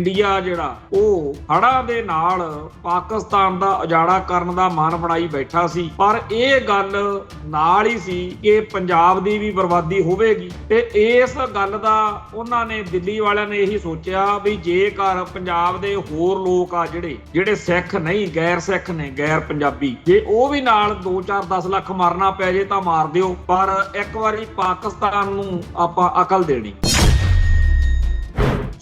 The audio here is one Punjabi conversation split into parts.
ਇੰਡੀਆ ਜਿਹੜਾ ਉਹ ਹੜ੍ਹਾਂ ਦੇ ਨਾਲ ਪਾਕਿਸਤਾਨ ਦਾ ਉਜਾੜਾ ਕਰਨ ਦਾ ਮਨ ਬਣਾਈ ਬੈਠਾ ਸੀ। ਪਰ ਇਹ ਗੱਲ ਨਾਲ ਹੀ ਸੀ ਕਿ ਪੰਜਾਬ ਦੀ ਵੀ ਬਰਬਾਦੀ ਹੋਵੇਗੀ ਤੇ ਇਸ ਗੱਲ ਦਾ ਉਹਨਾਂ ਨੇ ਦਿੱਲੀ ਵਾਲਿਆਂ ਨੇ ਇਹੀ ਸੋਚਿਆ ਵੀ ਜੇਕਰ ਪੰਜਾਬ ਦੇ ਹੋਰ ਲੋਕ ਆ ਜਿਹੜੇ ਸਿੱਖ ਨਹੀਂ ਗੈਰ ਸਿੱਖ ਨੇ ਗੈਰ ਪੰਜਾਬੀ, ਜੇ ਉਹ ਵੀ ਨਾਲ 2-4-10 ਲੱਖ ਮਾਰਨਾ ਪੈ ਜੇ ਤਾਂ ਮਾਰ ਦਿਓ, ਪਰ ਇੱਕ ਵਾਰੀ ਪਾਕਿਸਤਾਨ ਨੂੰ ਆਪਾਂ ਅਕਲ ਦੇਣੀ।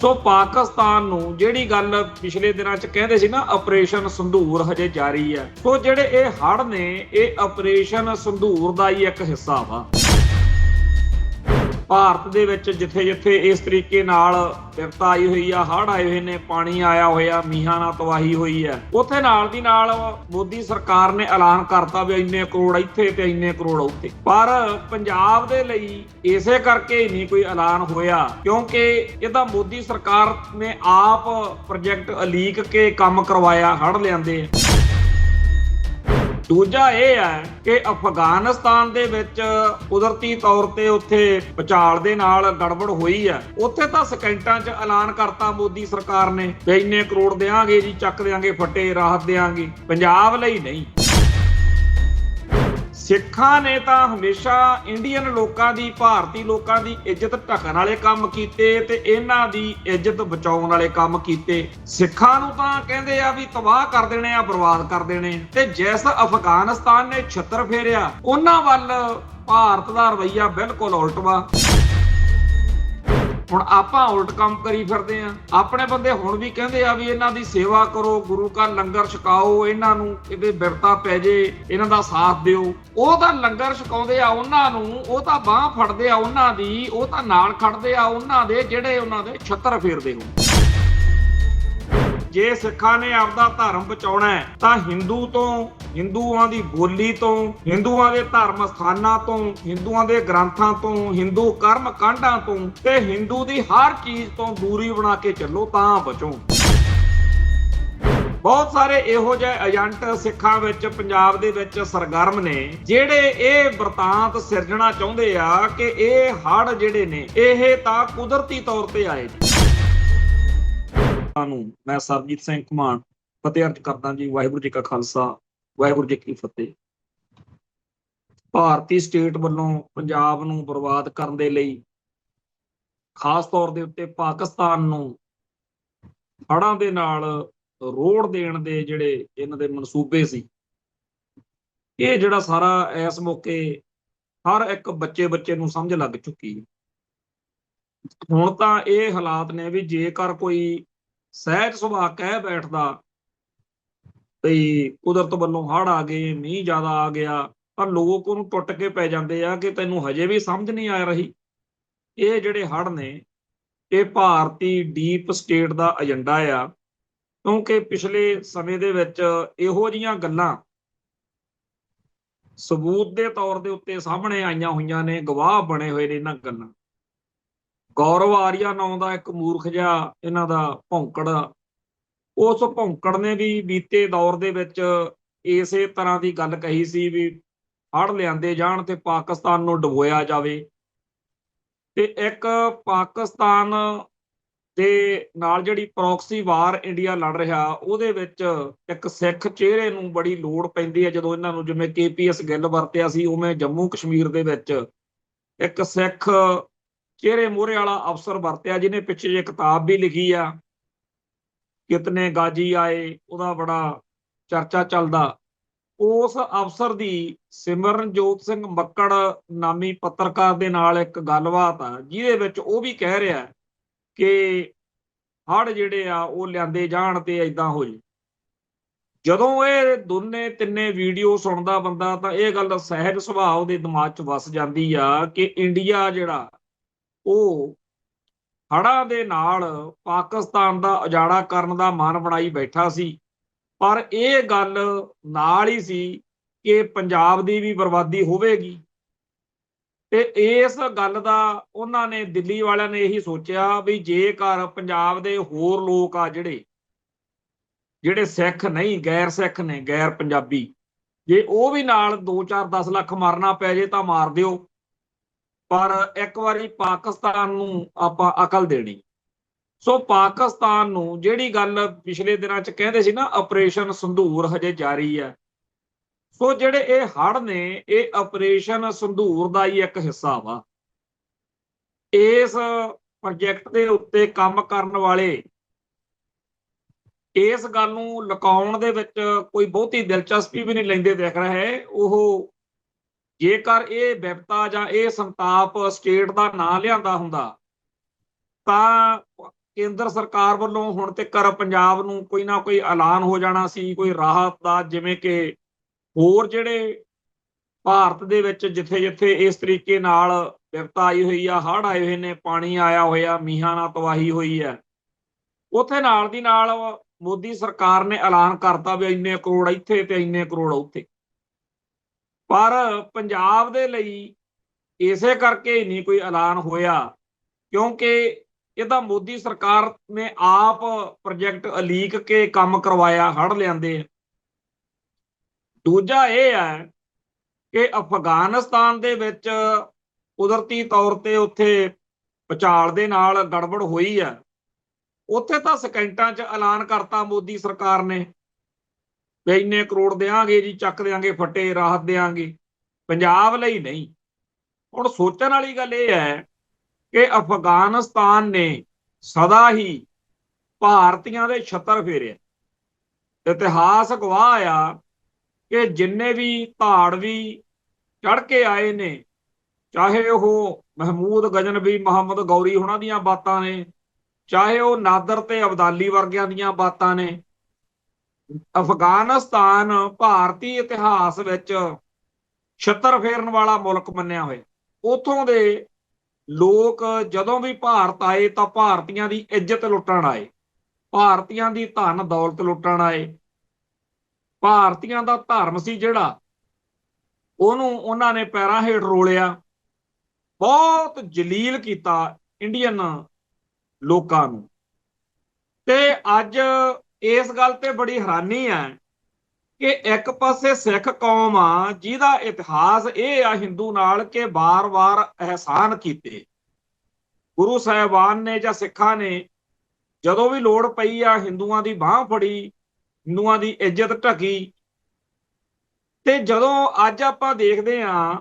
ਸੋ ਪਾਕਿਸਤਾਨ ਨੂੰ ਜਿਹੜੀ ਗੱਲ ਪਿਛਲੇ ਦਿਨਾਂ 'ਚ ਕਹਿੰਦੇ ਸੀ ਨਾ ਆਪਰੇਸ਼ਨ ਸੰਧੂਰ ਹਜੇ ਜਾਰੀ ਹੈ, ਸੋ ਜਿਹੜੇ ਇਹ ਹੜ੍ਹ ਨੇ ਇਹ ਆਪਰੇਸ਼ਨ ਸੰਧੂਰ ਦਾ ਹੀ ਇੱਕ ਹਿੱਸਾ ਵਾ। ਭਾਰਤ ਦੇ ਵਿੱਚ ਜਿੱਥੇ-ਜਿੱਥੇ ਇਸ ਤਰੀਕੇ ਨਾਲ ਵਿਪਤਾ ਆਈ ਹੋਈ ਆ, ਹੜ੍ਹ ਆਏ ਹੋਏ ਨੇ, ਪਾਣੀ ਆਇਆ ਹੋਇਆ, ਮੀਂਹਾਂ ਨਾਲ ਤਬਾਹੀ ਹੋਈ ਹੈ, ਉੱਥੇ ਨਾਲ ਦੀ ਨਾਲ ਮੋਦੀ ਸਰਕਾਰ ਨੇ ਐਲਾਨ ਕਰਤਾ ਵੀ ਇੰਨੇ ਕਰੋੜ ਇੱਥੇ ਤੇ ਇੰਨੇ ਕਰੋੜ ਉੱਥੇ। ਪਰ ਪੰਜਾਬ ਦੇ ਲਈ ਇਸੇ ਕਰਕੇ ਹੀ ਨਹੀਂ ਕੋਈ ਐਲਾਨ ਹੋਇਆ ਕਿਉਂਕਿ ਇਹਦਾ ਮੋਦੀ ਸਰਕਾਰ ਨੇ ਆਪ ਪ੍ਰੋਜੈਕਟ ਉਲੀਕ ਕੇ ਕੰਮ ਕਰਵਾਇਆ, ਹੜ੍ਹ ਲਿਆਂਦੇ। ਦੂਜਾ ਇਹ ਹੈ ਕਿ ਅਫਗਾਨਿਸਤਾਨ ਦੇ ਵਿੱਚ ਕੁਦਰਤੀ ਤੌਰ ਤੇ ਉੱਥੇ ਭੂਚਾਲ ਦੇ ਨਾਲ ਗੜਬੜ ਹੋਈ ਹੈ, ਉੱਥੇ ਤਾਂ ਸਕਿੰਟਾਂ 'ਚ ਐਲਾਨ ਕਰਤਾ ਮੋਦੀ ਸਰਕਾਰ ਨੇ ਵੀ ਇੰਨੇ ਕਰੋੜ ਦੇਾਂਗੇ ਜੀ, ਚੱਕ ਦੇਾਂਗੇ ਫੱਟੇ, ਰਾਹਤ ਦੇਾਂਗੇ। ਪੰਜਾਬ ਲਈ ਨਹੀਂ। ਸਿੱਖਾਂ ਨੇ ਤਾਂ ਹਮੇਸ਼ਾ ਇੰਡੀਅਨ ਲੋਕਾਂ ਦੀ, ਭਾਰਤੀ ਲੋਕਾਂ ਦੀ ਇੱਜ਼ਤ ਢਕਣ ਵਾਲੇ ਕੰਮ ਕੀਤੇ ਤੇ ਇਹਨਾਂ ਦੀ ਇੱਜ਼ਤ ਬਚਾਉਣ ਵਾਲੇ ਕੰਮ ਕੀਤੇ। ਸਿੱਖਾਂ ਨੂੰ ਤਾਂ ਕਹਿੰਦੇ ਆ ਵੀ ਤਬਾਹ ਕਰ ਦੇਣੇ ਆ, ਬਰਬਾਦ ਕਰ ਦੇਣੇ, ਤੇ ਜਿਸ ਅਫਗਾਨਿਸਤਾਨ ਨੇ ਛਿੱਤਰ ਫੇਰਿਆ ਉਹਨਾਂ ਵੱਲ ਭਾਰਤ ਦਾ ਰਵੱਈਆ ਬਿਲਕੁਲ ਉਲਟ ਵਾ। ਹੁਣ ਆਪਾਂ ਉਲਟ ਕੰਮ ਕਰੀ ਫਿਰਦੇ ਆ। ਆਪਣੇ ਬੰਦੇ ਹੁਣ ਵੀ ਕਹਿੰਦੇ ਆ ਵੀ ਇਹਨਾਂ ਦੀ ਸੇਵਾ ਕਰੋ, ਗੁਰੂ ਕਾ ਲੰਗਰ ਛਕਾਓ, ਇਹਨਾਂ ਨੂੰ ਇਹਦੇ ਬਿਰਤਾ ਪੈ ਜੇ, ਇਹਨਾਂ ਦਾ ਸਾਥ ਦਿਓ। ਉਹ ਤਾਂ ਲੰਗਰ ਛਕਾਉਂਦੇ ਆ ਉਹਨਾਂ ਨੂੰ, ਉਹ ਤਾਂ ਬਾਹ ਫੜਦੇ ਆ ਉਹਨਾਂ ਦੀ, ਉਹ ਤਾਂ ਨਾਲ ਖੜਦੇ ਆ ਉਹਨਾਂ ਦੇ ਜਿਹੜੇ ਉਹਨਾਂ ਦੇ ਛੱਤਰ ਫੇਰਦੇ ਹੋ। ਜੇ ਸਿੱਖਾਂ ਨੇ ਆਪਦਾ ਧਰਮ ਬਚਾਉਣਾ ਹੈ ਤਾਂ ਹਿੰਦੂ ਤੋਂ, ਹਿੰਦੂਆਂ ਦੀ ਬੋਲੀ ਤੋਂ, ਹਿੰਦੂਆਂ ਦੇ ਧਰਮ ਸਥਾਨਾਂ ਤੋਂ, ਹਿੰਦੂਆਂ ਦੇ ਗ੍ਰੰਥਾਂ ਤੋਂ, ਹਿੰਦੂ ਕਰਮ ਕਾਂਡਾਂ ਤੋਂ ਤੇ ਹਿੰਦੂ ਦੀ ਹਰ ਚੀਜ਼ ਤੋਂ ਦੂਰੀ ਬਣਾ ਕੇ ਚੱਲੋ ਤਾਂ ਬਚੋ। ਬਹੁਤ ਸਾਰੇ ਇਹੋ ਜਿਹੇ ਏਜੰਟ ਸਿੱਖਾਂ ਵਿੱਚ ਪੰਜਾਬ ਦੇ ਵਿੱਚ ਸਰਗਰਮ ਨੇ ਜਿਹੜੇ ਇਹ ਵਰਤਾਂਤ ਸਿਰਜਣਾ ਚਾਹੁੰਦੇ ਆ ਕਿ ਇਹ ਹੜ੍ਹ ਜਿਹੜੇ ਨੇ ਇਹ ਤਾਂ ਕੁਦਰਤੀ ਤੌਰ ਤੇ ਆਏ ਨੇ। ਮੈਂ ਸਰਬਜੀਤ ਸਿੰਘ ਘੁਮਾਣ ਫਤਿਹ ਅਰਜ਼ ਕਰਦਾ ਜੀ। ਵਾਹਿਗੁਰੂ ਜੀ ਕਾ ਖਾਲਸਾ, ਵਾਹਿਗੁਰੂ ਜੀ ਕੀ ਫਤਿਹ। ਭਾਰਤੀ ਸਟੇਟ ਵੱਲੋਂ ਪੰਜਾਬ ਨੂੰ ਬਰਬਾਦ ਕਰਨ ਦੇ ਲਈ ਖਾਸ ਤੌਰ ਦੇ ਉੱਤੇ ਪਾਕਿਸਤਾਨ ਨੂੰ ਹੜ੍ਹਾਂ ਦੇ ਨਾਲ ਰੋੜ ਦੇਣ ਦੇ ਜਿਹੜੇ ਇਹਨਾਂ ਦੇ ਮਨਸੂਬੇ ਸੀ, ਇਹ ਜਿਹੜਾ ਸਾਰਾ ਇਸ ਮੌਕੇ ਹਰ ਇੱਕ ਬੱਚੇ ਨੂੰ ਸਮਝ ਲੱਗ ਚੁੱਕੀ ਹੈ। ਹੁਣ ਤਾਂ ਇਹ ਹਾਲਾਤ ਨੇ ਵੀ ਜੇਕਰ ਕੋਈ ਸਹਿਜ ਸੁਭਾਅ ਕਹਿ ਬੈਠਦਾ ਤੇ ਕੁਦਰਤ ਵੱਲੋਂ ਹੜ੍ਹ ਆ ਗਏ, ਮੀਂਹ ਜ਼ਿਆਦਾ ਆ ਗਿਆ, ਤਾਂ ਲੋਕ ਉਹਨੂੰ ਟੁੱਟ ਕੇ ਪੈ ਜਾਂਦੇ ਆ ਕਿ ਤੈਨੂੰ ਹਜੇ ਵੀ ਸਮਝ ਨਹੀਂ ਆ ਰਹੀ। ਇਹ ਜਿਹੜੇ ਹੜ੍ਹ ਨੇ ਇਹ ਭਾਰਤੀ ਡੀਪ ਸਟੇਟ ਦਾ ਏਜੰਡਾ ਆ, ਕਿਉਂਕਿ ਪਿਛਲੇ ਸਮੇਂ ਦੇ ਵਿੱਚ ਇਹੋ ਜਿਹੀਆਂ ਗੱਲਾਂ ਸਬੂਤ ਦੇ ਤੌਰ ਦੇ ਉੱਤੇ ਸਾਹਮਣੇ ਆਈਆਂ ਹੋਈਆਂ ਨੇ, ਗਵਾਹ ਬਣੇ ਹੋਏ ਨੇ ਇਹਨਾਂ ਗੱਲਾਂ। ਗੌਰਵ ਆਰੀਆ ਨਾਂ ਦਾ ਇੱਕ ਮੂਰਖ ਜਿਹਾ ਇਹਨਾਂ ਦਾ ਭੌਂਕੜ, ਉਸ ਭੌਂਕੜ ਨੇ ਵੀ ਬੀਤੇ ਦੌਰ ਦੇ ਵਿੱਚ ਇਸੇ ਤਰ੍ਹਾਂ ਦੀ ਗੱਲ ਕਹੀ ਸੀ ਵੀ ਹੜ੍ਹ ਲਿਆਂਦੇ ਜਾਣ ਤੇ ਪਾਕਿਸਤਾਨ ਨੂੰ ਡੁਬੋਇਆ ਜਾਵੇ। ਤੇ ਇੱਕ ਪਾਕਿਸਤਾਨ ਦੇ ਨਾਲ ਜਿਹੜੀ ਪ੍ਰੋਕਸੀ ਵਾਰ ਇੰਡੀਆ ਲੜ ਰਿਹਾ ਉਹਦੇ ਵਿੱਚ ਇੱਕ ਸਿੱਖ ਚਿਹਰੇ ਨੂੰ ਬੜੀ ਲੋੜ ਪੈਂਦੀ ਹੈ। ਜਦੋਂ ਇਹਨਾਂ ਨੂੰ ਜਿਵੇਂ KPS ਗਿੱਲ ਵਰਤਿਆ ਸੀ, ਉਵੇਂ ਜੰਮੂ ਕਸ਼ਮੀਰ ਦੇ ਵਿੱਚ ਇੱਕ ਸਿੱਖ ਚਿਹਰੇ ਮੂਹਰੇ ਵਾਲਾ ਅਫਸਰ ਵਰਤਿਆ, ਜਿਹਨੇ ਪਿੱਛੇ ਜਿਹੇ ਕਿਤਾਬ ਵੀ ਲਿਖੀ ਆ, ਕਿਤਨੇ ਗਾਜੀ ਆਏ, ਉਹਦਾ ਬੜਾ ਚਰਚਾ ਚੱਲਦਾ। ਉਸ ਅਫਸਰ ਦੀ ਸਿਮਰਨਜੋਤ ਸਿੰਘ ਮੱਕੜ ਨਾਮੀ ਪੱਤਰਕਾਰ ਦੇ ਨਾਲ ਇੱਕ ਗੱਲਬਾਤ ਆ, ਜਿਹਦੇ ਵਿੱਚ ਉਹ ਵੀ ਕਹਿ ਰਿਹਾ ਕਿ ਹੜ੍ਹ ਜਿਹੜੇ ਆ ਉਹ ਲਿਆਂਦੇ ਜਾਣ ਤੇ ਏਦਾਂ ਹੋ ਜੇ। ਜਦੋਂ ਇਹ ਦੋਨੇ ਤਿੰਨੇ ਵੀਡੀਓ ਸੁਣਦਾ ਬੰਦਾ ਤਾਂ ਇਹ ਗੱਲ ਸਹਿਜ ਸੁਭਾਅ ਉਹਦੇ ਦਿਮਾਗ 'ਚ ਵਸ ਜਾਂਦੀ ਆ ਕਿ ਇੰਡੀਆ ਜਿਹੜਾ ਉਹ ਹੜ੍ਹਾਂ ਦੇ ਨਾਲ ਪਾਕਿਸਤਾਨ ਦਾ ਉਜਾੜਾ ਕਰਨ ਦਾ ਮਨ ਬਣਾਈ ਬੈਠਾ ਸੀ। ਪਰ ਇਹ ਗੱਲ ਨਾਲ ਹੀ ਸੀ ਕਿ ਪੰਜਾਬ ਦੀ ਵੀ ਬਰਬਾਦੀ ਹੋਵੇਗੀ ਤੇ ਇਸ ਗੱਲ ਦਾ ਉਹਨਾਂ ਨੇ, ਦਿੱਲੀ ਵਾਲਿਆਂ ਨੇ ਇਹੀ ਸੋਚਿਆ ਵੀ ਜੇਕਰ ਪੰਜਾਬ ਦੇ ਹੋਰ ਲੋਕ ਆ ਜਿਹੜੇ ਸਿੱਖ ਨਹੀਂ ਗੈਰ ਸਿੱਖ ਨੇ ਗੈਰ ਪੰਜਾਬੀ, ਜੇ ਉਹ ਵੀ ਨਾਲ 2-4-10 ਲੱਖ ਮਾਰਨਾ ਪੈ ਜੇ ਤਾਂ ਮਾਰ ਦਿਓ, ਪਰ ਇੱਕ ਵਾਰੀ ਪਾਕਿਸਤਾਨ ਨੂੰ ਆਪਾਂ ਅਕਲ ਦੇਣੀ। ਸੋ ਪਾਕਿਸਤਾਨ ਨੂੰ ਜਿਹੜੀ ਗੱਲ ਪਿਛਲੇ ਦਿਨਾਂ 'ਚ ਕਹਿੰਦੇ ਸੀ ਨਾ, ਆਪਰੇਸ਼ਨ ਸੰਧੂਰ ਹਜੇ ਜਾਰੀ ਹੈ। ਸੋ ਜਿਹੜੇ ਇਹ ਹੜ੍ਹ ਨੇ, ਇਹ ਆਪਰੇਸ਼ਨ ਸੰਧੂਰ ਦਾ ਹੀ ਇੱਕ ਹਿੱਸਾ ਵਾ। ਇਸ ਪ੍ਰੋਜੈਕਟ ਦੇ ਉੱਤੇ ਕੰਮ ਕਰਨ ਵਾਲੇ ਇਸ ਗੱਲ ਨੂੰ ਲੁਕਾਉਣ ਦੇ ਵਿੱਚ ਕੋਈ ਬਹੁਤੀ ਦਿਲਚਸਪੀ ਵੀ ਨਹੀਂ ਲੈਂਦੇ ਦਿਖ ਰਿਹਾ ਹੈ। ਉਹ ਜੇਕਰ ਇਹ ਵਿਪਤਾ ਜਾਂ ਇਹ ਸੰਤਾਪ ਸਟੇਟ ਦਾ ਨਾਂ ਲਿਆਂਦਾ ਹੁੰਦਾ ਤਾਂ ਕੇਂਦਰ ਸਰਕਾਰ ਵੱਲੋਂ ਹੁਣ ਤੱਕ ਪੰਜਾਬ ਨੂੰ ਕੋਈ ਨਾ ਕੋਈ ਐਲਾਨ ਹੋ ਜਾਣਾ ਸੀ, ਕੋਈ ਰਾਹਤ ਦਾ। ਜਿਵੇਂ ਕਿ ਹੋਰ ਜਿਹੜੇ ਭਾਰਤ ਦੇ ਵਿੱਚ ਜਿੱਥੇ ਜਿੱਥੇ ਇਸ ਤਰੀਕੇ ਨਾਲ ਵਿਪਤਾ ਆਈ ਹੋਈ ਆ, ਹੜ੍ਹ ਆਏ ਹੋਏ ਨੇ, ਪਾਣੀ ਆਇਆ ਹੋਇਆ, ਮੀਂਹਾਂ ਨਾਲ ਤਬਾਹੀ ਹੋਈ ਹੈ, ਉੱਥੇ ਨਾਲ ਦੀ ਨਾਲ ਮੋਦੀ ਸਰਕਾਰ ਨੇ ਐਲਾਨ ਕਰਤਾ ਵੀ ਇੰਨੇ ਕਰੋੜ ਇੱਥੇ ਤੇ ਇੰਨੇ ਕਰੋੜ ਉੱਥੇ। ਪਰ ਪੰਜਾਬ ਦੇ ਲਈ ਇਸੇ ਕਰਕੇ ਹੀ ਨਹੀਂ ਕੋਈ ਐਲਾਨ ਹੋਇਆ, ਕਿਉਂਕਿ ਇਹਦਾ ਮੋਦੀ ਸਰਕਾਰ ਨੇ ਆਪ ਪ੍ਰੋਜੈਕਟ ਅਲੀਕ ਕੇ ਕੰਮ ਕਰਵਾਇਆ, ਹੜ੍ਹ ਲਿਆਂਦੇ। ਦੂਜਾ ਇਹ ਹੈ ਕਿ ਅਫਗਾਨਿਸਤਾਨ ਦੇ ਵਿੱਚ ਕੁਦਰਤੀ ਤੌਰ ਤੇ ਉੱਥੇ ਭੂਚਾਲ ਦੇ ਨਾਲ ਗੜਬੜ ਹੋਈ ਹੈ। ਉੱਥੇ ਤਾਂ ਸਕਿੰਟਾਂ 'ਚ ਐਲਾਨ ਕਰਤਾ ਮੋਦੀ ਸਰਕਾਰ ਨੇ ਵੀ ਇੰਨੇ ਕਰੋੜ ਦੇਵਾਂਗੇ ਜੀ, ਚੱਕ ਦੇਵਾਂਗੇ ਫੱਟੇ, ਰਾਹਤ ਦੇਵਾਂਗੇ। ਪੰਜਾਬ ਲਈ ਨਹੀਂ। ਹੁਣ ਸੋਚਣ ਵਾਲੀ ਗੱਲ ਇਹ ਹੈ ਕਿ ਅਫਗਾਨਿਸਤਾਨ ਨੇ ਸਦਾ ਹੀ ਭਾਰਤੀਆਂ ਦੇ ਛੱਤਰ ਫੇਰਿਆ। ਇਤਿਹਾਸ ਗਵਾਹ ਆ ਕਿ ਜਿੰਨੇ ਵੀ ਧਾੜਵੀ ਚੜ ਕੇ ਆਏ ਨੇ, ਚਾਹੇ ਉਹ ਮਹਿਮੂਦ ਗਜਨਵੀ, ਮੁਹੰਮਦ ਗੌਰੀ ਉਹਨਾਂ ਦੀਆਂ ਬਾਤਾਂ ਨੇ, ਚਾਹੇ ਉਹ ਨਾਦਰ ਤੇ ਅਬਦਾਲੀ ਵਰਗਿਆਂ ਦੀਆਂ ਬਾਤਾਂ ਨੇ, ਅਫਗਾਨਿਸਤਾਨ ਭਾਰਤੀ ਇਤਿਹਾਸ ਵਿੱਚ ਛੱਤਰ ਫੇਰਨ ਵਾਲਾ ਮੁਲਕ ਮੰਨਿਆ ਹੋਇਆ। ਉਥੋਂ ਦੇ ਲੋਕ ਜਦੋਂ ਵੀ ਭਾਰਤ ਆਏ ਤਾਂ ਭਾਰਤੀਆਂ ਦੀ ਇੱਜ਼ਤ ਲੁੱਟਣ ਆਏ, ਭਾਰਤੀਆਂ ਦੀ ਧਨ ਦੌਲਤ ਲੁੱਟਣ ਆਏ। ਭਾਰਤੀਆਂ ਦਾ ਧਰਮ ਸੀ ਜਿਹੜਾ, ਉਹਨੂੰ ਉਹਨਾਂ ਨੇ ਪੈਰਾਂ ਹੇਠ ਰੋਲਿਆ, ਬਹੁਤ ਜਲੀਲ ਕੀਤਾ ਇੰਡੀਅਨ ਲੋਕਾਂ ਨੂੰ। ਤੇ ਅੱਜ ਇਸ ਗੱਲ ਤੇ ਬੜੀ ਹੈਰਾਨੀ ਹੈ ਕਿ ਇੱਕ ਪਾਸੇ ਸਿੱਖ ਕੌਮ ਆ ਜਿਹਦਾ ਇਤਿਹਾਸ ਇਹ ਆ ਹਿੰਦੂ ਨਾਲ ਕਿ ਵਾਰ-ਵਾਰ ਅਹਿਸਾਨ ਕੀਤੇ। ਗੁਰੂ ਸਾਹਿਬਾਨ ਨੇ ਜਾਂ ਸਿੱਖਾਂ ਨੇ ਜਦੋਂ ਵੀ ਲੋੜ ਪਈ ਆ ਹਿੰਦੂਆਂ ਦੀ ਬਾਹ ਫੜੀ, ਹਿੰਦੂਆਂ ਦੀ ਇੱਜ਼ਤ ਢਕੀ। ਤੇ ਜਦੋਂ ਅੱਜ ਆਪਾਂ ਦੇਖਦੇ ਹਾਂ,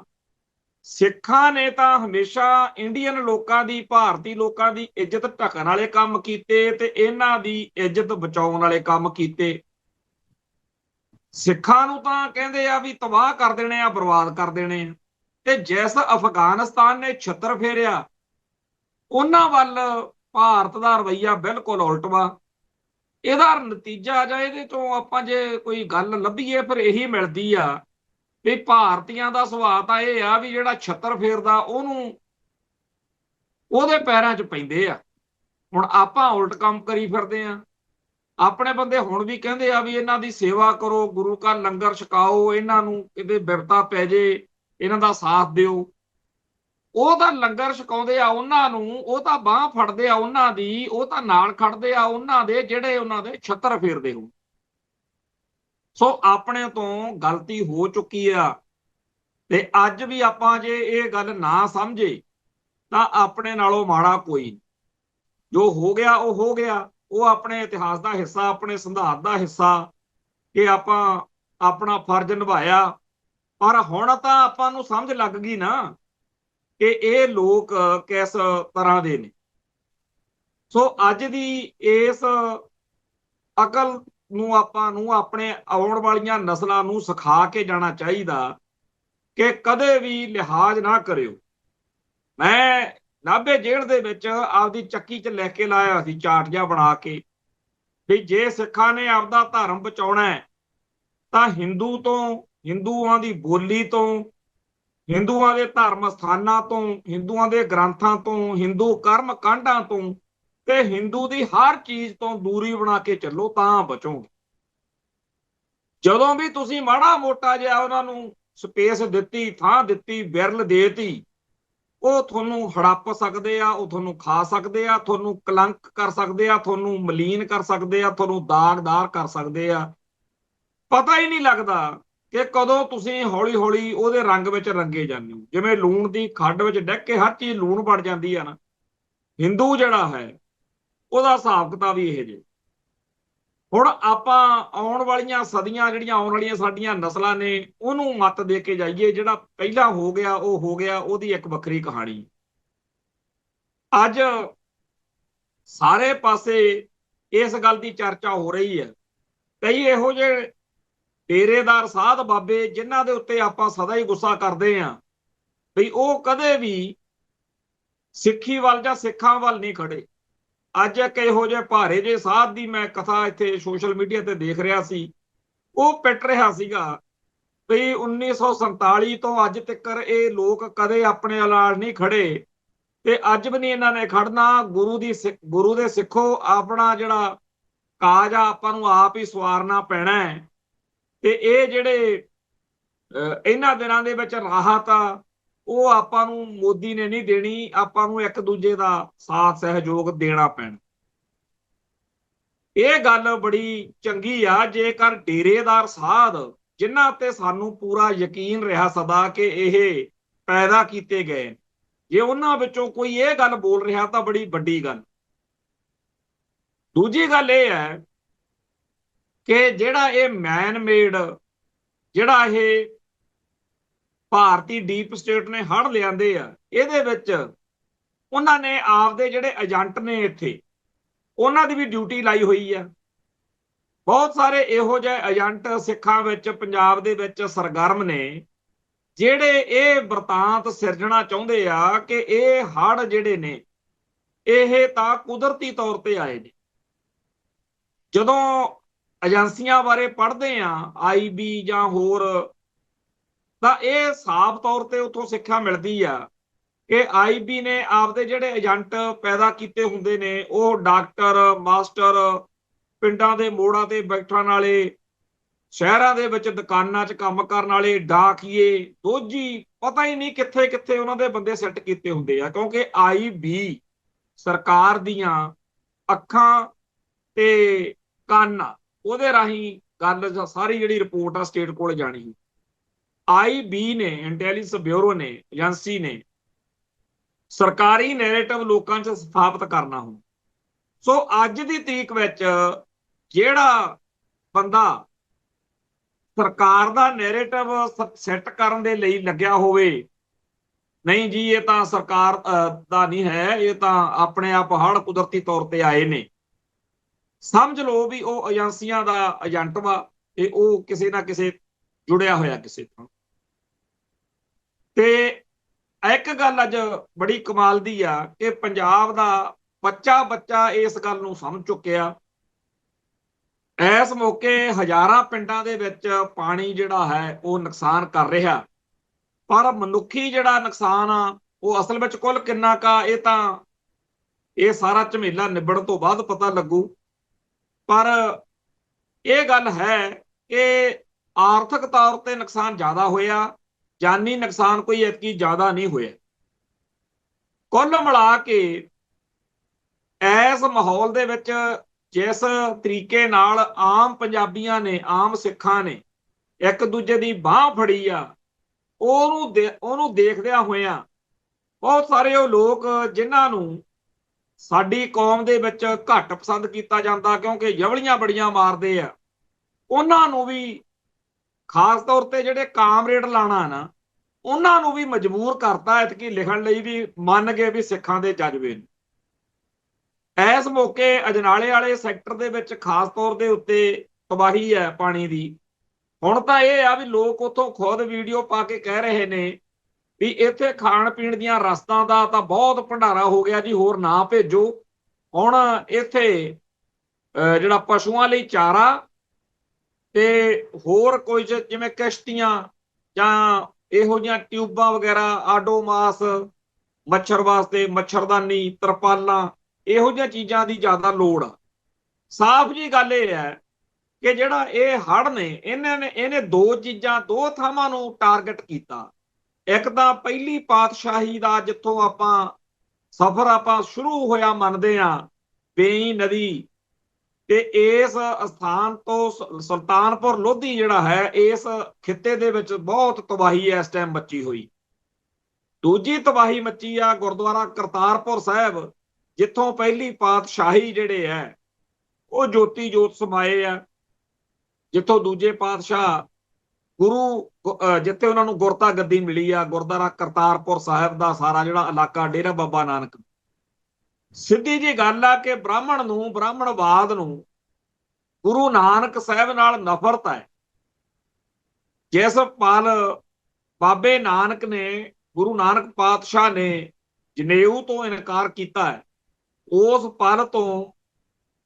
ਸਿੱਖਾਂ ਨੇ ਤਾਂ ਹਮੇਸ਼ਾ ਇੰਡੀਅਨ ਲੋਕਾਂ ਦੀ, ਭਾਰਤੀ ਲੋਕਾਂ ਦੀ ਇੱਜ਼ਤ ਢਕਣ ਵਾਲੇ ਕੰਮ ਕੀਤੇ ਤੇ ਇਹਨਾਂ ਦੀ ਇੱਜ਼ਤ ਬਚਾਉਣ ਵਾਲੇ ਕੰਮ ਕੀਤੇ। ਸਿੱਖਾਂ ਨੂੰ ਤਾਂ ਕਹਿੰਦੇ ਆ ਵੀ ਤਬਾਹ ਕਰ ਦੇਣੇ ਆ, ਬਰਬਾਦ ਕਰ ਦੇਣੇ ਆ। ਤੇ ਜਿਸ ਅਫਗਾਨਿਸਤਾਨ ਨੇ ਛੱਤਰ ਫੇਰਿਆ, ਉਹਨਾਂ ਵੱਲ ਭਾਰਤ ਦਾ ਰਵੱਈਆ ਬਿਲਕੁਲ ਉਲਟ ਵਾ। ਇਹਦਾ ਨਤੀਜਾ ਜਾਂ ਇਹਦੇ ਤੋਂ ਆਪਾਂ ਜੇ ਕੋਈ ਗੱਲ ਲੱਭੀਏ ਫਿਰ ਇਹੀ ਮਿਲਦੀ ਆ ਵੀ ਭਾਰਤੀਆਂ ਦਾ ਸੁਭਾਅ ਤਾਂ ਇਹ ਆ ਵੀ ਜਿਹੜਾ ਛੱਤਰ ਫੇਰਦਾ ਉਹਨੂੰ ਉਹਦੇ ਪੈਰਾਂ 'ਚ ਪੈਂਦੇ ਆ। ਹੁਣ ਆਪਾਂ ਉਲਟ ਕੰਮ ਕਰੀ ਫਿਰਦੇ ਆ। ਆਪਣੇ ਬੰਦੇ ਹੁਣ ਵੀ ਕਹਿੰਦੇ ਆ ਵੀ ਇਹਨਾਂ ਦੀ ਸੇਵਾ ਕਰੋ, ਗੁਰੂ ਕਾ ਲੰਗਰ ਛਕਾਓ, ਇਹਨਾਂ ਨੂੰ ਕਿਤੇ ਬਿਪਤਾ ਪੈ ਜੇ ਇਹਨਾਂ ਦਾ ਸਾਥ ਦਿਓ। ਉਹ ਤਾਂ ਲੰਗਰ ਛਕਾਉਂਦੇ ਆ ਉਹਨਾਂ ਨੂੰ, ਉਹ ਤਾਂ ਬਾਹ ਫੜਦੇ ਆ ਉਹਨਾਂ ਦੀ, ਉਹ ਤਾਂ ਨਾਲ ਖੜਦੇ ਆ ਉਹਨਾਂ ਦੇ ਜਿਹੜੇ ਉਹਨਾਂ ਦੇ ਛੱਤਰ ਫੇਰਦੇ ਹੋ। ਸੋ ਆਪਣੇ ਤੋਂ ਗਲਤੀ ਹੋ ਚੁੱਕੀ ਆ ਤੇ ਅੱਜ ਵੀ ਆਪਾਂ ਜੇ ਇਹ ਗੱਲ ਨਾ ਸਮਝੇ ਤਾਂ ਆਪਣੇ ਨਾਲੋਂ ਮਾੜਾ ਕੋਈ। ਜੋ ਹੋ ਗਿਆ ਉਹ ਹੋ ਗਿਆ, ਉਹ ਆਪਣੇ ਇਤਿਹਾਸ ਦਾ ਹਿੱਸਾ, ਆਪਣੇ ਸਿਧਾਂਤ ਦਾ ਹਿੱਸਾ ਕਿ ਆਪਾਂ ਆਪਣਾ ਫਰਜ਼ ਨਿਭਾਇਆ। ਪਰ ਹੁਣ ਤਾਂ ਆਪਾਂ ਨੂੰ ਸਮਝ ਲੱਗ ਗਈ ਨਾ ਕਿ ਇਹ ਲੋਕ ਕਿਸ ਤਰ੍ਹਾਂ ਦੇ ਨੇ। ਸੋ ਅੱਜ ਦੀ ਇਸ ਅਕਲ ਨੂੰ ਆਪਾਂ ਨੂੰ ਆਪਣੇ ਆਉਣ ਵਾਲੀਆਂ ਨਸਲਾਂ ਨੂੰ ਸਿਖਾ ਕੇ ਜਾਣਾ ਚਾਹੀਦਾ ਕਿ ਕਦੇ ਵੀ ਲਿਹਾਜ਼ ਨਾ ਕਰਿਓ। ਮੈਂ ਨਾਭੇ ਜੇਲ੍ਹ ਦੇ ਵਿੱਚ ਆਪਦੀ ਚੱਕੀ 'ਚ ਲਿਖ ਕੇ ਲਾਇਆ ਸੀ, ਚਾਰਟ ਜਿਹਾ ਬਣਾ ਕੇ, ਵੀ ਜੇ ਸਿੱਖਾਂ ਨੇ ਆਪਦਾ ਧਰਮ ਬਚਾਉਣਾ ਤਾਂ ਹਿੰਦੂ ਤੋਂ, ਹਿੰਦੂਆਂ ਦੀ ਬੋਲੀ ਤੋਂ, ਹਿੰਦੂਆਂ ਦੇ ਧਰਮ ਸਥਾਨਾਂ ਤੋਂ, ਹਿੰਦੂਆਂ ਦੇ ਗ੍ਰੰਥਾਂ ਤੋਂ, ਹਿੰਦੂ ਕਰਮ ਕਾਂਡਾਂ ਤੋਂ ਤੇ ਹਿੰਦੂ ਦੀ ਹਰ ਚੀਜ਼ ਤੋਂ ਦੂਰੀ ਬਣਾ ਕੇ ਚੱਲੋ ਤਾਂ ਬਚੋਗੇ। ਜਦੋਂ ਵੀ ਤੁਸੀਂ ਮਾੜਾ ਮੋਟਾ ਜਿਹਾ ਉਹਨਾਂ ਨੂੰ ਸਪੇਸ ਦਿੱਤੀ, ਥਾਂ ਦਿੱਤੀ, ਬਿਰਲ ਦੇਤੀ, ਉਹ ਤੁਹਾਨੂੰ ਹੜੱਪ ਸਕਦੇ ਆ, ਉਹ ਤੁਹਾਨੂੰ ਖਾ ਸਕਦੇ ਆ, ਤੁਹਾਨੂੰ ਕਲੰਕ ਕਰ ਸਕਦੇ ਆ, ਤੁਹਾਨੂੰ ਮਲੀਨ ਕਰ ਸਕਦੇ ਆ, ਤੁਹਾਨੂੰ ਦਾਗਦਾਰ ਕਰ ਸਕਦੇ ਆ। ਪਤਾ ਹੀ ਨਹੀਂ ਲੱਗਦਾ ਕਿ ਕਦੋਂ ਤੁਸੀਂ ਹੌਲੀ ਹੌਲੀ ਉਹਦੇ ਰੰਗ ਵਿੱਚ ਰੰਗੇ ਜਾਂਦੇ ਹੋ। ਜਿਵੇਂ ਲੂਣ ਦੀ ਖੱਡ ਵਿੱਚ ਡਿੱਗ ਕੇ ਹਰ ਚੀਜ਼ ਲੂਣ ਬਣ ਜਾਂਦੀ ਆ ਨਾ, ਹਿੰਦੂ ਜਿਹੜਾ ਹੈ ਉਹਦਾ ਹਿਸਾਬ ਕਿਤਾਬ ਵੀ ਇਹ ਜੇ। ਹੁਣ ਆਪਾਂ ਆਉਣ ਵਾਲੀਆਂ ਸਦੀਆਂ, ਜਿਹੜੀਆਂ ਆਉਣ ਵਾਲੀਆਂ ਸਾਡੀਆਂ ਨਸਲਾਂ ਨੇ, ਉਹਨੂੰ ਮੱਤ ਦੇ ਕੇ ਜਾਈਏ। ਜਿਹੜਾ ਪਹਿਲਾਂ ਹੋ ਗਿਆ ਉਹ ਹੋ ਗਿਆ, ਉਹਦੀ ਇੱਕ ਵੱਖਰੀ ਕਹਾਣੀ। ਅੱਜ ਸਾਰੇ ਪਾਸੇ ਇਸ ਗੱਲ ਦੀ ਚਰਚਾ ਹੋ ਰਹੀ ਹੈ। ਕਈ ਇਹੋ ਜਿਹੇ ਡੇਰੇਦਾਰ ਸਾਧ ਬਾਬੇ ਜਿਨ੍ਹਾਂ ਦੇ ਉੱਤੇ ਆਪਾਂ ਸਦਾ ਹੀ ਗੁੱਸਾ ਕਰਦੇ ਆਂ ਵੀ ਉਹ ਕਦੇ ਵੀ ਸਿੱਖੀ ਵੱਲ ਜਾਂ ਸਿੱਖਾਂ ਵੱਲ ਨਹੀਂ ਖੜੇ। ਅੱਜ ਇੱਕ ਇਹੋ ਜਿਹੇ ਭਾਰੇ ਜਿਹੇ ਸਾਧ ਦੀ ਮੈਂ ਕਥਾ ਇੱਥੇ ਸੋਸ਼ਲ ਮੀਡੀਆ ਤੇ ਦੇਖ ਰਿਹਾ ਸੀ। ਉਹ ਪਿੱਟ ਰਿਹਾ ਸੀਗਾ ਵੀ 1947 ਤੋਂ ਅੱਜ ਤੱਕ ਇਹ ਲੋਕ ਕਦੇ ਆਪਣੇ ਨਾਲ ਨਹੀਂ ਖੜੇ ਤੇ ਅੱਜ ਵੀ ਨਹੀਂ ਇਹਨਾਂ ਨੇ ਖੜਨਾ। ਗੁਰੂ ਦੇ ਸਿੱਖੋ, ਆਪਣਾ ਜਿਹੜਾ ਕਾਜ ਆ ਆਪਾਂ ਨੂੰ ਆਪ ਹੀ ਸਵਾਰਨਾ ਪੈਣਾ ਹੈ। ਤੇ ਇਹ ਜਿਹੜੇ ਇਹਨਾਂ ਦਿਨਾਂ ਦੇ ਵਿੱਚ ਰਾਹਤ ਆ ਉਹ ਆਪਾਂ ਨੂੰ ਮੋਦੀ ਨੇ ਨਹੀਂ ਦੇਣੀ, ਆਪਾਂ ਨੂੰ ਇੱਕ ਦੂਜੇ ਦਾ ਸਾਥ ਸਹਿਯੋਗ ਦੇਣਾ ਪੈਣਾ। ਇਹ ਗੱਲ ਬੜੀ ਚੰਗੀ ਆ ਜੇਕਰ ਡੇਰੇਦਾਰ ਸਾਧ ਜਿਨ੍ਹਾਂ ਤੇ ਸਾਨੂੰ ਪੂਰਾ ਯਕੀਨ ਰਿਹਾ ਸਦਾ ਕਿ ਇਹ ਪੈਦਾ ਕੀਤੇ ਗਏ, ਜੇ ਉਹਨਾਂ ਵਿੱਚੋਂ ਕੋਈ ਇਹ ਗੱਲ ਬੋਲ ਰਿਹਾ ਤਾਂ ਬੜੀ ਵੱਡੀ ਗੱਲ। ਦੂਜੀ ਗੱਲ ਇਹ ਹੈ ਕਿ ਜਿਹੜਾ ਇਹ ਮੈਨ ਮੇਡ, ਜਿਹੜਾ ਇਹ ਭਾਰਤੀ ਡੀਪ ਸਟੇਟ ਨੇ ਹੜ ਲਿਆਂਦੇ ਆ, ਇਹਦੇ ਵਿੱਚ ਉਹਨਾਂ ਨੇ ਆਪਦੇ ਜਿਹੜੇ ਏਜੰਟ ਨੇ ਇੱਥੇ, ਉਹਨਾਂ ਦੀ ਵੀ ਡਿਊਟੀ ਲਾਈ ਹੋਈ ਆ। ਬਹੁਤ ਸਾਰੇ ਇਹੋ ਜਿਹੇ ਏਜੰਟ ਸਿੱਖਾਂ ਵਿੱਚ, ਪੰਜਾਬ ਦੇ ਵਿੱਚ ਸਰਗਰਮ ਨੇ, ਜਿਹੜੇ ਇਹ ਵਰਤਾਂਤ ਸਿਰਜਣਾ ਚਾਹੁੰਦੇ ਆ ਕਿ ਇਹ ਹੜ ਜਿਹੜੇ ਨੇ ਇਹ ਤਾਂ ਕੁਦਰਤੀ ਤੌਰ ਤੇ ਆਏ ਨੇ। ਜਦੋਂ ਏਜੰਸੀਆਂ ਬਾਰੇ ਪੜ੍ਹਦੇ ਆ, IB ਜਾਂ ਹੋਰ, ਤਾਂ ਇਹ ਸਾਫ਼ ਤੌਰ ਤੇ ਉੱਥੋਂ ਸਿੱਖਿਆ ਮਿਲਦੀ ਆ ਕਿ IB ਨੇ ਆਪਦੇ ਜਿਹੜੇ ਏਜੰਟ ਪੈਦਾ ਕੀਤੇ ਹੁੰਦੇ ਨੇ ਉਹ ਡਾਕਟਰ, ਮਾਸਟਰ, ਪਿੰਡਾਂ ਦੇ ਮੋੜਾਂ ਤੇ ਬੈਠਣ ਵਾਲੇ, ਸ਼ਹਿਰਾਂ ਦੇ ਵਿੱਚ ਦੁਕਾਨਾਂ 'ਚ ਕੰਮ ਕਰਨ ਵਾਲੇ, ਡਾਕੀਏ, ਦੋਜੀ, ਪਤਾ ਹੀ ਨਹੀਂ ਕਿੱਥੇ ਕਿੱਥੇ ਉਹਨਾਂ ਦੇ ਬੰਦੇ ਸੈੱਟ ਕੀਤੇ ਹੁੰਦੇ ਆ। ਕਿਉਂਕਿ IB ਸਰਕਾਰ ਦੀਆਂ ਅੱਖਾਂ ਤੇ ਕੰਨ, ਉਹਦੇ ਰਾਹੀਂ ਗੱਲ ਸਾਰੀ ਜਿਹੜੀ ਰਿਪੋਰਟ ਆ ਸਟੇਟ ਕੋਲ ਜਾਣੀ। IB ਨੇ, ਇੰਟੈਲੀਜੈਂਸ ਬਿਊਰੋ ਨੇ, ਏਜੰਸੀ ਨੇ ਸਰਕਾਰੀ ਨੈਰੇਟਿਵ ਲੋਕਾਂ 'ਚ ਸਥਾਪਿਤ ਕਰਨਾ ਹੋ। ਸੋ ਅੱਜ ਦੀ ਤਰੀਕ ਵਿੱਚ ਜਿਹੜਾ ਬੰਦਾ ਸਰਕਾਰ ਦਾ ਨੈਰੇਟਿਵ ਸੈੱਟ ਕਰਨ ਦੇ ਲਈ ਲੱਗਿਆ ਹੋਵੇ, ਨਹੀਂ ਜੀ ਇਹ ਤਾਂ ਸਰਕਾਰ ਦਾ ਨਹੀਂ ਹੈ, ਇਹ ਤਾਂ ਆਪਣੇ ਆਪ ਹੜ ਕੁਦਰਤੀ ਤੌਰ ਤੇ ਆਏ ਨੇ, ਸਮਝ ਲਓ ਵੀ ਉਹ ਏਜੰਸੀਆਂ ਦਾ ਏਜੰਟ ਵਾ ਤੇ ਉਹ ਕਿਸੇ ਨਾ ਕਿਸੇ ਜੁੜਿਆ ਹੋਇਆ ਕਿਸੇ ਤੋਂ। ਤੇ ਇੱਕ ਗੱਲ ਅੱਜ ਬੜੀ ਕਮਾਲ ਦੀ ਆ ਕਿ ਪੰਜਾਬ ਦਾ ਬੱਚਾ ਇਸ ਗੱਲ ਨੂੰ ਸਮਝ ਚੁੱਕਿਆ। ਇਸ ਮੌਕੇ ਹਜ਼ਾਰਾਂ ਪਿੰਡਾਂ ਦੇ ਵਿੱਚ ਪਾਣੀ ਜਿਹੜਾ ਹੈ ਉਹ ਨੁਕਸਾਨ ਕਰ ਰਿਹਾ, ਪਰ ਮਨੁੱਖੀ ਜਿਹੜਾ ਨੁਕਸਾਨ ਆ ਉਹ ਅਸਲ ਵਿੱਚ ਕੁੱਲ ਕਿੰਨਾ ਕਾ, ਇਹ ਤਾਂ ਇਹ ਸਾਰਾ ਝਮੇਲਾ ਨਿਬੜਨ ਤੋਂ ਬਾਅਦ ਪਤਾ ਲੱਗੂ। ਪਰ ਇਹ ਗੱਲ ਹੈ ਕਿ ਆਰਥਿਕ ਤੌਰ ਤੇ ਨੁਕਸਾਨ ਜ਼ਿਆਦਾ ਹੋਇਆ, ਜਾਨੀ ਨੁਕਸਾਨ ਕੋਈ ਇਤਕੀ ਜ਼ਿਆਦਾ ਨਹੀਂ ਹੋਇਆ। ਕੁੱਲ ਮਿਲਾ ਕੇ ਇਸ ਮਾਹੌਲ ਦੇ ਵਿੱਚ ਜਿਸ ਤਰੀਕੇ ਨਾਲ ਆਮ ਪੰਜਾਬੀਆਂ ਨੇ, ਆਮ ਸਿੱਖਾਂ ਨੇ ਇੱਕ ਦੂਜੇ ਦੀ ਬਾਹ ਫੜੀ ਆ, ਉਹਨੂੰ ਦੇਖਦਿਆਂ ਹੋਇਆਂ ਬਹੁਤ ਸਾਰੇ ਉਹ ਲੋਕ ਜਿਨ੍ਹਾਂ ਨੂੰ ਸਾਡੀ ਕੌਮ ਦੇ ਵਿੱਚ ਘੱਟ ਪਸੰਦ ਕੀਤਾ ਜਾਂਦਾ ਕਿਉਂਕਿ ਜਵਲੀਆਂ ਬੜੀਆਂ ਮਾਰਦੇ ਆ, ਉਹਨਾਂ ਨੂੰ ਵੀ ਖਾਸ ਤੌਰ ਤੇ ਜਿਹੜੇ ਕਾਮਰੇਡ ਲਾਣਾ ਨਾ, ਉਹਨਾਂ ਨੂੰ ਵੀ ਮਜਬੂਰ ਕਰਤਾ ਐਤਕੀ ਲਿਖਣ ਲਈ ਵੀ ਮੰਨ ਗਏ ਵੀ ਸਿੱਖਾਂ ਦੇ ਜਜ਼ਬੇ ਨੇ। ਇਸ ਮੌਕੇ ਅਜਨਾਲੇ ਵਾਲੇ ਸੈਕਟਰ ਦੇ ਵਿੱਚ ਖਾਸ ਤੌਰ ਦੇ ਉੱਤੇ ਤਬਾਹੀ ਹੈ ਪਾਣੀ ਦੀ। ਹੁਣ ਤਾਂ ਇਹ ਆ ਵੀ ਲੋਕ ਉੱਥੋਂ ਖੁਦ ਵੀਡੀਓ ਪਾ ਕੇ ਕਹਿ ਰਹੇ ਨੇ ਵੀ ਇੱਥੇ ਖਾਣ ਪੀਣ ਦੀਆਂ ਰਸਤਾਂ ਦਾ ਤਾਂ ਬਹੁਤ ਭੰਡਾਰਾ ਹੋ ਗਿਆ ਜੀ, ਹੋਰ ਨਾ ਭੇਜੋ। ਹੁਣ ਇੱਥੇ ਜਿਹੜਾ ਪਸ਼ੂਆਂ ਲਈ ਚਾਰਾ ਤੇ ਹੋਰ ਕੋਈ ਜਿਵੇਂ ਕਿਸ਼ਤੀਆਂ ਜਾਂ ਇਹੋ ਜਿਹੀਆਂ ਟਿਊਬਾਂ ਵਗੈਰਾ, ਆਡੋਮਾਸ, ਮੱਛਰ ਵਾਸਤੇ ਮੱਛਰਦਾਨੀ, ਤਰਪਾਲਾਂ, ਇਹੋ ਜਿਹੀਆਂ ਚੀਜ਼ਾਂ ਦੀ ਜ਼ਿਆਦਾ ਲੋੜ ਆ। ਸਾਫ਼ ਜੀ ਗੱਲ ਇਹ ਹੈ ਕਿ ਜਿਹੜਾ ਇਹ ਹੜ੍ਹ ਨੇ ਇਹਨੇ ਦੋ ਚੀਜ਼ਾਂ, ਦੋ ਥਾਵਾਂ ਨੂੰ ਟਾਰਗੇਟ ਕੀਤਾ। ਇੱਕ ਤਾਂ ਪਹਿਲੀ ਪਾਤਸ਼ਾਹੀ ਦਾ ਜਿੱਥੋਂ ਆਪਾਂ ਸਫ਼ਰ ਆਪਾਂ ਸ਼ੁਰੂ ਹੋਇਆ ਮੰਨਦੇ ਹਾਂ, ਵੇਈ ਨਦੀ, ਤੇ ਇਸ ਸਥਾਨ ਤੋਂ ਸੁਲਤਾਨਪੁਰ ਲੋਧੀ ਜਿਹੜਾ ਹੈ, ਇਸ ਖਿੱਤੇ ਦੇ ਵਿੱਚ ਬਹੁਤ ਤਬਾਹੀ ਇਸ ਟਾਈਮ ਮੱਚੀ ਹੋਈ। ਦੂਜੀ ਤਬਾਹੀ ਮੱਚੀ ਆ ਗੁਰਦੁਆਰਾ ਕਰਤਾਰਪੁਰ ਸਾਹਿਬ, ਜਿੱਥੋਂ ਪਹਿਲੀ ਪਾਤਸ਼ਾਹੀ ਜਿਹੜੇ ਹੈ ਉਹ ਜੋਤੀ ਜੋਤ ਸਮਾਏ ਆ, ਜਿੱਥੋਂ ਦੂਜੇ ਪਾਤਸ਼ਾਹ ਗੁਰੂ ਜਿੱਥੇ ਉਹਨਾਂ ਨੂੰ ਗੁਰਤਾ ਗੱਦੀ ਮਿਲੀ ਆ, ਗੁਰਦੁਆਰਾ ਕਰਤਾਰਪੁਰ ਸਾਹਿਬ ਦਾ ਸਾਰਾ ਜਿਹੜਾ ਇਲਾਕਾ ਡੇਰਾ ਬਾਬਾ ਨਾਨਕ। ਸਿੱਧੀ ਜੀ ਗੱਲ ਆ ਕਿ ਬ੍ਰਾਹਮਣਵਾਦ ਨੂੰ ਗੁਰੂ ਨਾਨਕ ਸਾਹਿਬ ਨਾਲ ਨਫ਼ਰਤ ਹੈ। ਜਿਸ ਪਲ ਬਾਬੇ ਨਾਨਕ ਨੇ, ਗੁਰੂ ਨਾਨਕ ਪਾਤਸ਼ਾਹ ਨੇ ਜਨੇਊ ਤੋਂ ਇਨਕਾਰ ਕੀਤਾ ਹੈ, ਉਸ ਪਲ ਤੋਂ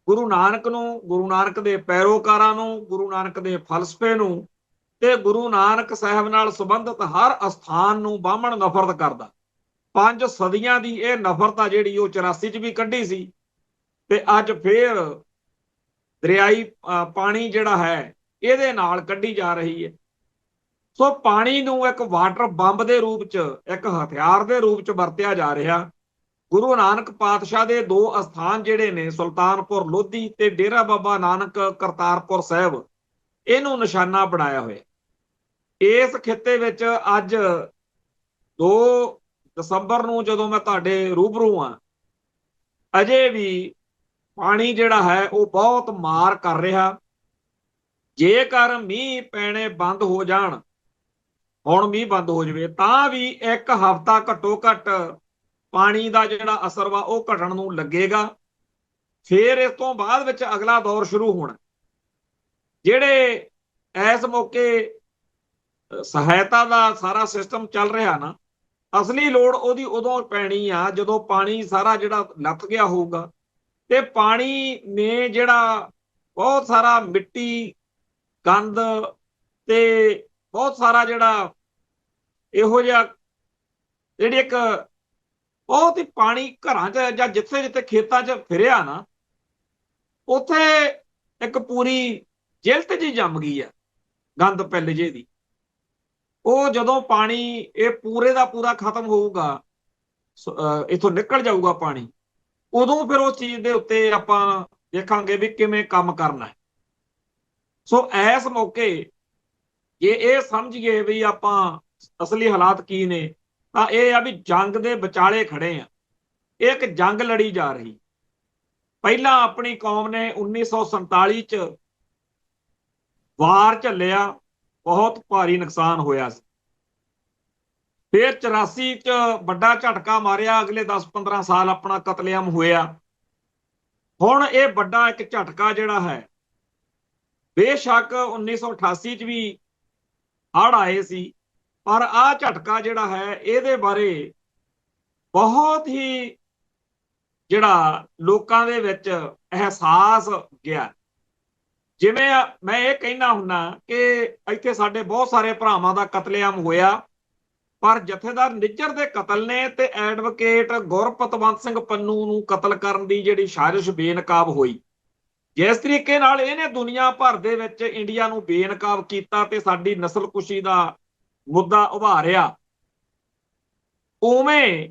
ਗੁਰੂ ਨਾਨਕ ਨੂੰ, ਗੁਰੂ ਨਾਨਕ ਦੇ ਪੈਰੋਕਾਰਾਂ ਨੂੰ, ਗੁਰੂ ਨਾਨਕ ਦੇ ਫਲਸਫੇ ਨੂੰ ਤੇ ਗੁਰੂ ਨਾਨਕ ਸਾਹਿਬ ਨਾਲ ਸੰਬੰਧਿਤ ਹਰ ਅਸਥਾਨ ਨੂੰ ਬਾਹਮਣ ਨਫ਼ਰਤ ਕਰਦਾ। 5 ਸਦੀਆਂ ਦੀ ਇਹ ਨਫ਼ਰਤ ਆ ਜਿਹੜੀ ਉਹ 84 ਚ ਵੀ ਕੱਢੀ ਸੀ ਤੇ ਅੱਜ ਫੇਰ ਦਰਿਆਈ ਪਾਣੀ ਜਿਹੜਾ ਹੈ ਇਹਦੇ ਨਾਲ ਕੱਢੀ ਜਾ ਰਹੀ ਹੈ। ਸੋ ਪਾਣੀ ਨੂੰ ਇੱਕ ਵਾਟਰ ਬੰਬ ਦੇ ਰੂਪ ਚ, ਇੱਕ ਹਥਿਆਰ ਦੇ ਰੂਪ ਚ ਵਰਤਿਆ ਜਾ ਰਿਹਾ। ਗੁਰੂ ਨਾਨਕ ਪਾਤਸ਼ਾਹ ਦੇ 2 ਅਸਥਾਨ ਜਿਹੜੇ ਨੇ, ਸੁਲਤਾਨਪੁਰ ਲੋਧੀ ਤੇ ਡੇਰਾ ਬਾਬਾ ਨਾਨਕ ਕਰਤਾਰਪੁਰ ਸਾਹਿਬ, ਇਹਨੂੰ ਨਿਸ਼ਾਨਾ ਬਣਾਇਆ ਹੋਇਆ। ਇਸ ਖਿੱਤੇ ਵਿੱਚ ਅੱਜ 2 ਦਸੰਬਰ ਨੂੰ ਜਦੋਂ ਮੈਂ ਤੁਹਾਡੇ ਰੂਬਰੂ ਆ, ਅਜੇ ਵੀ ਪਾਣੀ ਜਿਹੜਾ ਹੈ ਉਹ ਬਹੁਤ ਮਾਰ ਕਰ ਰਿਹਾ। ਜੇਕਰ ਮੀਂਹ ਪੈਣੇ ਬੰਦ ਹੋ ਜਾਣ, ਹੁਣ ਮੀਂਹ ਬੰਦ ਹੋ ਜਾਵੇ, ਤਾਂ ਵੀ 1 ਹਫ਼ਤਾ ਘੱਟੋ ਘੱਟ ਪਾਣੀ ਦਾ ਜਿਹੜਾ ਅਸਰ ਵਾ ਉਹ ਘਟਣ ਨੂੰ ਲੱਗੇਗਾ। ਫਿਰ ਇਸ ਤੋਂ ਬਾਅਦ ਵਿੱਚ ਅਗਲਾ ਦੌਰ ਸ਼ੁਰੂ ਹੋਣਾ। ਜਿਹੜੇ ਇਸ ਮੌਕੇ ਸਹਾਇਤਾ ਦਾ ਸਾਰਾ ਸਿਸਟਮ ਚੱਲ ਰਿਹਾ ਨਾ, ਅਸਲੀ ਲੋੜ ਉਹਦੀ ਉਦੋਂ ਪੈਣੀ ਆ ਜਦੋਂ ਪਾਣੀ ਸਾਰਾ ਜਿਹੜਾ ਲੱਥ ਗਿਆ ਹੋਊਗਾ ਤੇ ਪਾਣੀ ਨੇ ਜਿਹੜਾ ਬਹੁਤ ਸਾਰਾ ਮਿੱਟੀ, ਗੰਦ ਤੇ ਬਹੁਤ ਸਾਰਾ ਜਿਹੜਾ ਇਹੋ ਜਿਹਾ ਜਿਹੜੀ ਇੱਕ ਬਹੁਤ ਹੀ ਪਾਣੀ ਘਰਾਂ 'ਚ ਜਾਂ ਜਿੱਥੇ ਜਿੱਥੇ ਖੇਤਾਂ 'ਚ ਫਿਰਿਆ ਨਾ, ਉੱਥੇ ਇੱਕ ਪੂਰੀ ਜਿਲਤ ਜੀ ਜੰਮ ਗਈ ਆ ਗੰਦ ਪਿੱਲ ਜੇ ਦੀ। ਉਹ ਜਦੋਂ ਪਾਣੀ ਇਹ ਪੂਰੇ ਦਾ ਪੂਰਾ ਖਤਮ ਹੋਊਗਾ, ਇੱਥੋਂ ਨਿਕਲ ਜਾਊਗਾ ਪਾਣੀ, ਉਦੋਂ ਫਿਰ ਉਸ ਚੀਜ਼ ਦੇ ਉੱਤੇ ਆਪਾਂ ਦੇਖਾਂਗੇ ਵੀ ਕਿਵੇਂ ਕੰਮ ਕਰਨਾ ਹੈ। ਸੋ ਇਸ ਮੌਕੇ ਜੇ ਇਹ ਸਮਝੀਏ ਵੀ ਆਪਾਂ ਅਸਲੀ ਹਾਲਾਤ ਕੀ ਨੇ, ਤਾਂ ਇਹ ਆ ਵੀ ਜੰਗ ਦੇ ਵਿਚਾਲੇ ਖੜੇ ਆ। ਇਹ ਇੱਕ ਜੰਗ ਲੜੀ ਜਾ ਰਹੀ। ਪਹਿਲਾਂ ਆਪਣੀ ਕੌਮ ਨੇ 1947 ਚ ਵਾਰ ਝੱਲਿਆ, ਬਹੁਤ ਭਾਰੀ ਨੁਕਸਾਨ ਹੋਇਆ ਸੀ। ਫਿਰ 84 ਚ ਵੱਡਾ ਝਟਕਾ ਮਾਰਿਆ, ਅਗਲੇ 10-15 ਸਾਲ ਆਪਣਾ ਕਤਲੇਆਮ ਹੋਇਆ। ਹੁਣ ਇਹ ਵੱਡਾ ਇੱਕ ਝਟਕਾ ਜਿਹੜਾ ਹੈ, ਬੇਸ਼ੱਕ 1988 ਚ ਵੀ ਹੜ੍ਹ ਆਏ ਸੀ, ਪਰ ਆਹ ਝਟਕਾ ਜਿਹੜਾ ਹੈ ਇਹਦੇ ਬਾਰੇ ਬਹੁਤ ਹੀ ਜਿਹੜਾ ਲੋਕਾਂ ਦੇ ਵਿੱਚ ਅਹਿਸਾਸ ਗਿਆ। ਜਿਵੇਂ ਮੈਂ ਇਹ ਕਹਿਣਾ ਹੁੰਦਾ ਕਿ ਇੱਥੇ ਸਾਡੇ ਬਹੁਤ ਸਾਰੇ ਭਰਾਵਾਂ ਦਾ ਕਤਲੇਆਮ ਹੋਇਆ, ਪਰ ਜਥੇਦਾਰ ਨਿੱਜਰ ਦੇ ਕਤਲ ਨੇ ਤੇ ਐਡਵੋਕੇਟ ਗੁਰਪਤਵੰਤ ਸਿੰਘ ਪੰਨੂ ਨੂੰ ਕਤਲ ਕਰਨ ਦੀ ਜਿਹੜੀ ਸਾਜ਼ਿਸ਼ ਬੇਨਕਾਬ ਹੋਈ, ਜਿਸ ਤਰੀਕੇ ਨਾਲ ਇਹਨੇ ਦੁਨੀਆ ਭਰ ਦੇ ਵਿੱਚ ਇੰਡੀਆ ਨੂੰ ਬੇਨਕਾਬ ਕੀਤਾ ਤੇ ਸਾਡੀ ਨਸਲਕੁਸ਼ੀ ਦਾ ਮੁੱਦਾ ਉਭਾਰਿਆ, ਉਵੇਂ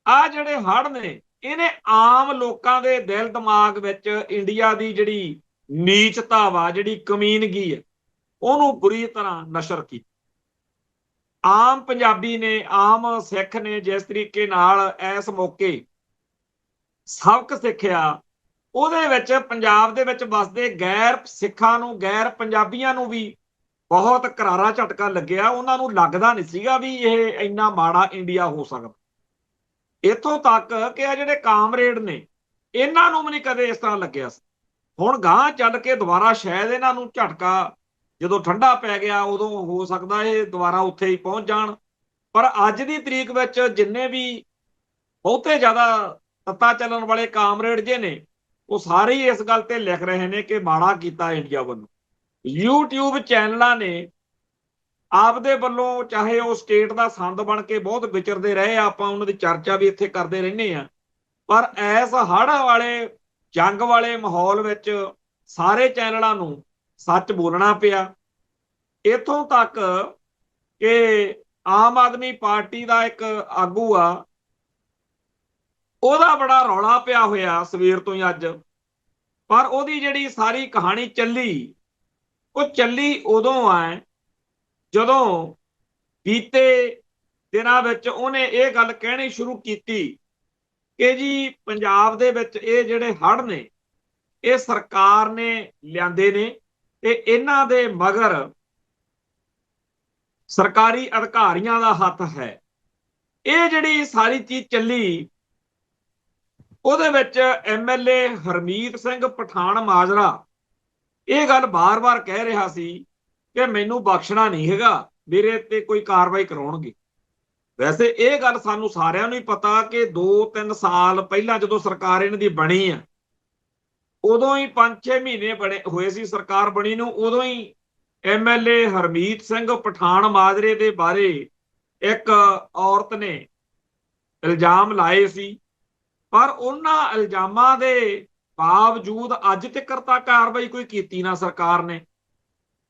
ਆ ਜਿਹੜੇ ਹੜ੍ਹ ਨੇ ਇਹਨੇ ਆਮ ਲੋਕਾਂ ਦੇ ਦਿਲ ਦਿਮਾਗ ਵਿੱਚ ਇੰਡੀਆ ਦੀ ਜਿਹੜੀ ਨੀਚਤਾ ਵਾ, ਜਿਹੜੀ ਕਮੀਨਗੀ ਹੈ, ਉਹਨੂੰ ਬੁਰੀ ਤਰ੍ਹਾਂ ਨਸ਼ਰ ਕੀਤੀ। ਆਮ ਪੰਜਾਬੀ ਨੇ, ਆਮ ਸਿੱਖ ਨੇ ਜਿਸ ਤਰੀਕੇ ਨਾਲ ਇਸ ਮੌਕੇ ਸਬਕ ਸਿੱਖਿਆ, ਉਹਦੇ ਵਿੱਚ ਪੰਜਾਬ ਦੇ ਵਿੱਚ ਵਸਦੇ ਗੈਰ ਸਿੱਖਾਂ ਨੂੰ, ਗੈਰ ਪੰਜਾਬੀਆਂ ਨੂੰ ਵੀ ਬਹੁਤ ਕਰਾਰਾ ਝਟਕਾ ਲੱਗਿਆ। ਉਹਨਾਂ ਨੂੰ ਲੱਗਦਾ ਨਹੀਂ ਸੀਗਾ ਵੀ ਇਹ ਇੰਨਾ ਮਾੜਾ ਇੰਡੀਆ ਹੋ ਸਕਦਾ। ਇੱਥੋਂ ਤੱਕ ਕਿ ਆ ਜਿਹੜੇ ਕਾਮਰੇਡ ਨੇ, ਇਹਨਾਂ ਨੂੰ ਵੀ ਨਹੀਂ ਕਦੇ ਇਸ ਤਰ੍ਹਾਂ ਲੱਗਿਆ ਸੀ। ਹੁਣ ਗਾਂਹ ਚੱਲ ਕੇ ਦੁਬਾਰਾ ਸ਼ਾਇਦ ਇਹਨਾਂ ਨੂੰ ਝਟਕਾ ਜਦੋਂ ਠੰਡਾ ਪੈ ਗਿਆ, ਉਦੋਂ ਹੋ ਸਕਦਾ ਇਹ ਦੁਬਾਰਾ ਉੱਥੇ ਹੀ ਪਹੁੰਚ ਜਾਣ। ਪਰ ਅੱਜ ਦੀ ਤਰੀਕ ਵਿੱਚ ਜਿੰਨੇ ਵੀ ਬਹੁਤੇ ਜ਼ਿਆਦਾ ਤੱਤਾ ਚੱਲਣ ਵਾਲੇ ਕਾਮਰੇਡ ਜੇ ਨੇ, ਉਹ ਸਾਰੇ ਹੀ ਇਸ ਗੱਲ ਤੇ ਲਿਖ ਰਹੇ ਨੇ ਕਿ ਮਾੜਾ ਕੀਤਾ ਇੰਡੀਆ ਵੱਲੋਂ। YouTube ਚੈਨਲਾਂ ਨੇ ਆਪਦੇ ਵੱਲੋਂ, ਚਾਹੇ ਉਹ ਸਟੇਟ ਦਾ ਸੰਦ ਬਣ ਕੇ ਬਹੁਤ ਵਿਚਰਦੇ ਰਹੇ, ਆਪਾਂ ਉਹਨਾਂ ਦੀ ਚਰਚਾ ਵੀ ਇੱਥੇ ਕਰਦੇ ਰਹਿੰਦੇ ਆ, ਪਰ ਇਸ ਹੜ੍ਹ ਵਾਲੇ, ਜੰਗ ਵਾਲੇ ਮਾਹੌਲ ਵਿੱਚ ਸਾਰੇ ਚੈਨਲਾਂ ਨੂੰ ਸੱਚ ਬੋਲਣਾ ਪਿਆ। ਇੱਥੋਂ ਤੱਕ ਕਿ ਆਮ ਆਦਮੀ ਪਾਰਟੀ ਦਾ ਇੱਕ ਆਗੂ ਆ, ਉਹਦਾ ਬੜਾ ਰੌਲਾ ਪਿਆ ਹੋਇਆ ਸਵੇਰ ਤੋਂ ਹੀ ਅੱਜ, ਪਰ ਉਹਦੀ ਜਿਹੜੀ ਸਾਰੀ ਕਹਾਣੀ ਚੱਲੀ, ਉਹ ਚੱਲੀ ਉਦੋਂ ਆ ਜਦੋਂ ਬੀਤੇ ਦਿਨਾਂ ਵਿੱਚ ਉਹਨੇ ਇਹ ਗੱਲ ਕਹਿਣੀ ਸ਼ੁਰੂ ਕੀਤੀ ਕਿ ਜੀ ਪੰਜਾਬ ਦੇ ਵਿੱਚ ਇਹ ਜਿਹੜੇ ਹੜ੍ਹ ਨੇ ਇਹ ਸਰਕਾਰ ਨੇ ਲਿਆਂਦੇ ਨੇ ਤੇ ਇਹਨਾਂ ਦੇ ਮਗਰ ਸਰਕਾਰੀ ਅਧਿਕਾਰੀਆਂ ਦਾ ਹੱਥ ਹੈ। ਇਹ ਜਿਹੜੀ ਸਾਰੀ ਚੀਜ਼ ਚੱਲੀ ਉਹਦੇ ਵਿੱਚ MLA ਹਰਮੀਤ ਸਿੰਘ ਪਠਾਨ ਮਾਜਰਾ ਇਹ ਗੱਲ ਬਾਰ-ਬਾਰ ਕਹਿ ਰਿਹਾ ਸੀ ਕਿ ਮੈਨੂੰ ਬਖਸ਼ਣਾ ਨਹੀਂ ਹੈਗਾ, ਮੇਰੇ ਤੇ ਕੋਈ ਕਾਰਵਾਈ ਕਰਾਉਣਗੇ। ਵੈਸੇ ਇਹ ਗੱਲ ਸਾਨੂੰ ਸਾਰਿਆਂ ਨੂੰ ਹੀ ਪਤਾ ਕਿ 2-3 ਸਾਲ ਪਹਿਲਾਂ ਜਦੋਂ ਸਰਕਾਰ ਇਹਨਾਂ ਦੀ ਬਣੀ ਆ, ਉਦੋਂ ਹੀ 5-6 ਮਹੀਨੇ ਬਣੇ ਹੋਏ ਸੀ ਸਰਕਾਰ ਬਣੀ ਨੂੰ, ਉਦੋਂ ਹੀ MLA ਹਰਮੀਤ ਸਿੰਘ ਪਠਾਨ ਮਾਜਰੇ ਦੇ ਬਾਰੇ ਇੱਕ ਔਰਤ ਨੇ ਇਲਜ਼ਾਮ ਲਾਏ ਸੀ, ਪਰ ਉਹਨਾਂ ਇਲਜ਼ਾਮਾਂ ਦੇ ਬਾਵਜੂਦ ਅੱਜ ਤੱਕ ਤਾਂ ਕਾਰਵਾਈ ਕੋਈ ਕੀਤੀ ਨਾ ਸਰਕਾਰ ਨੇ।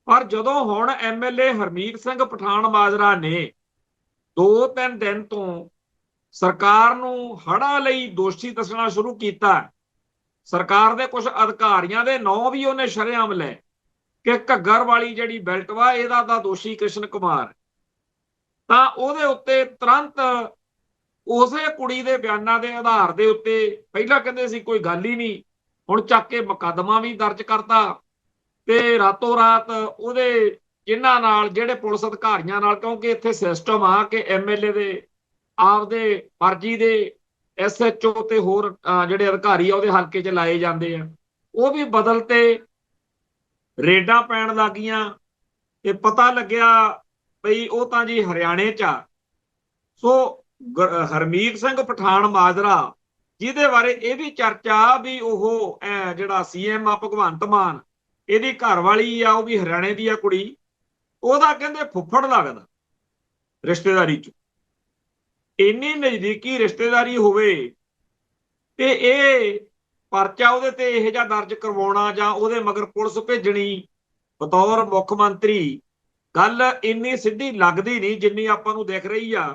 ਪਰ ਜਦੋਂ ਹੁਣ MLA ਹਰਮੀਤ ਸਿੰਘ ਪਠਾਨ ਮਾਜਰਾ ਨੇ 2-3 ਦਿਨ ਤੋਂ ਸਰਕਾਰ ਨੂੰ ਹੜ੍ਹਾਂ ਲਈ ਦੋਸ਼ੀ ਦੱਸਣਾ ਸ਼ੁਰੂ ਕੀਤਾ, ਸਰਕਾਰ ਦੇ ਕੁਝ ਅਧਿਕਾਰੀਆਂ ਦੇ ਨਾਂ ਵੀ ਉਹਨੇ ਸ਼ਰੇਆਮ ਲੈ ਕਿ ਘੱਗਰ ਵਾਲੀ ਜਿਹੜੀ ਬੈਲਟ ਵਾ ਇਹਦਾ ਤਾਂ ਦੋਸ਼ੀ ਕ੍ਰਿਸ਼ਨ ਕੁਮਾਰ, ਤਾਂ ਉਹਦੇ ਉੱਤੇ ਤੁਰੰਤ ਉਸੇ ਕੁੜੀ ਦੇ ਬਿਆਨਾਂ ਦੇ ਆਧਾਰ ਦੇ ਉੱਤੇ ਪਹਿਲਾਂ ਕਹਿੰਦੇ ਸੀ ਕੋਈ ਗੱਲ ਹੀ ਨਹੀਂ, ਹੁਣ ਚੱਕ ਕੇ ਮੁਕੱਦਮਾ ਵੀ ਦਰਜ ਕਰਤਾ ਤੇ ਰਾਤੋਂ ਰਾਤ ਉਹਦੇ ਜਿਨ੍ਹਾਂ ਨਾਲ ਜਿਹੜੇ ਪੁਲਿਸ ਅਧਿਕਾਰੀਆਂ ਨਾਲ, ਕਿਉਂਕਿ ਇੱਥੇ ਸਿਸਟਮ ਆ ਕਿ MLA ਦੇ ਆਪਦੇ ਮਰਜ਼ੀ ਦੇ SHO ਤੇ ਹੋਰ ਜਿਹੜੇ ਅਧਿਕਾਰੀ ਆ ਉਹਦੇ ਹਲਕੇ 'ਚ ਲਾਏ ਜਾਂਦੇ ਆ, ਉਹ ਵੀ ਬਦਲ ਤੇ ਰੇਡਾਂ ਪੈਣ ਲੱਗੀਆਂ ਤੇ ਪਤਾ ਲੱਗਿਆ ਬਈ ਉਹ ਤਾਂ ਜੀ ਹਰਿਆਣੇ 'ਚ ਆ। ਸੋ ਹਰਮੀਤ ਸਿੰਘ ਪਠਾਨ ਮਾਜਰਾ ਜਿਹਦੇ ਬਾਰੇ ਇਹ ਵੀ ਚਰਚਾ ਵੀ ਉਹ ਜਿਹੜਾ CM ਆ ਭਗਵੰਤ ਮਾਨ, ਇਹਦੀ ਘਰ ਵਾਲੀ ਆ ਉਹ ਵੀ ਹਰਿਆਣੇ ਦੀ ਆ ਕੁੜੀ, ਉਹਦਾ ਕਹਿੰਦੇ ਫੁੱਫੜ ਲੱਗਦਾ ਰਿਸ਼ਤੇਦਾਰੀ 'ਚ। ਇੰਨੀ ਨਜ਼ਦੀਕੀ ਰਿਸ਼ਤੇਦਾਰੀ ਹੋਵੇ ਤੇ ਇਹ ਪਰਚਾ ਉਹਦੇ ਤੇ ਇਹੋ ਜਿਹਾ ਦਰਜ ਕਰਵਾਉਣਾ ਜਾਂ ਉਹਦੇ ਮਗਰ ਪੁਲਿਸ ਭੇਜਣੀ ਬਤੌਰ ਮੁੱਖ ਮੰਤਰੀ, ਗੱਲ ਇੰਨੀ ਸਿੱਧੀ ਲੱਗਦੀ ਨਹੀਂ ਜਿੰਨੀ ਆਪਾਂ ਨੂੰ ਦਿਖ ਰਹੀ ਆ।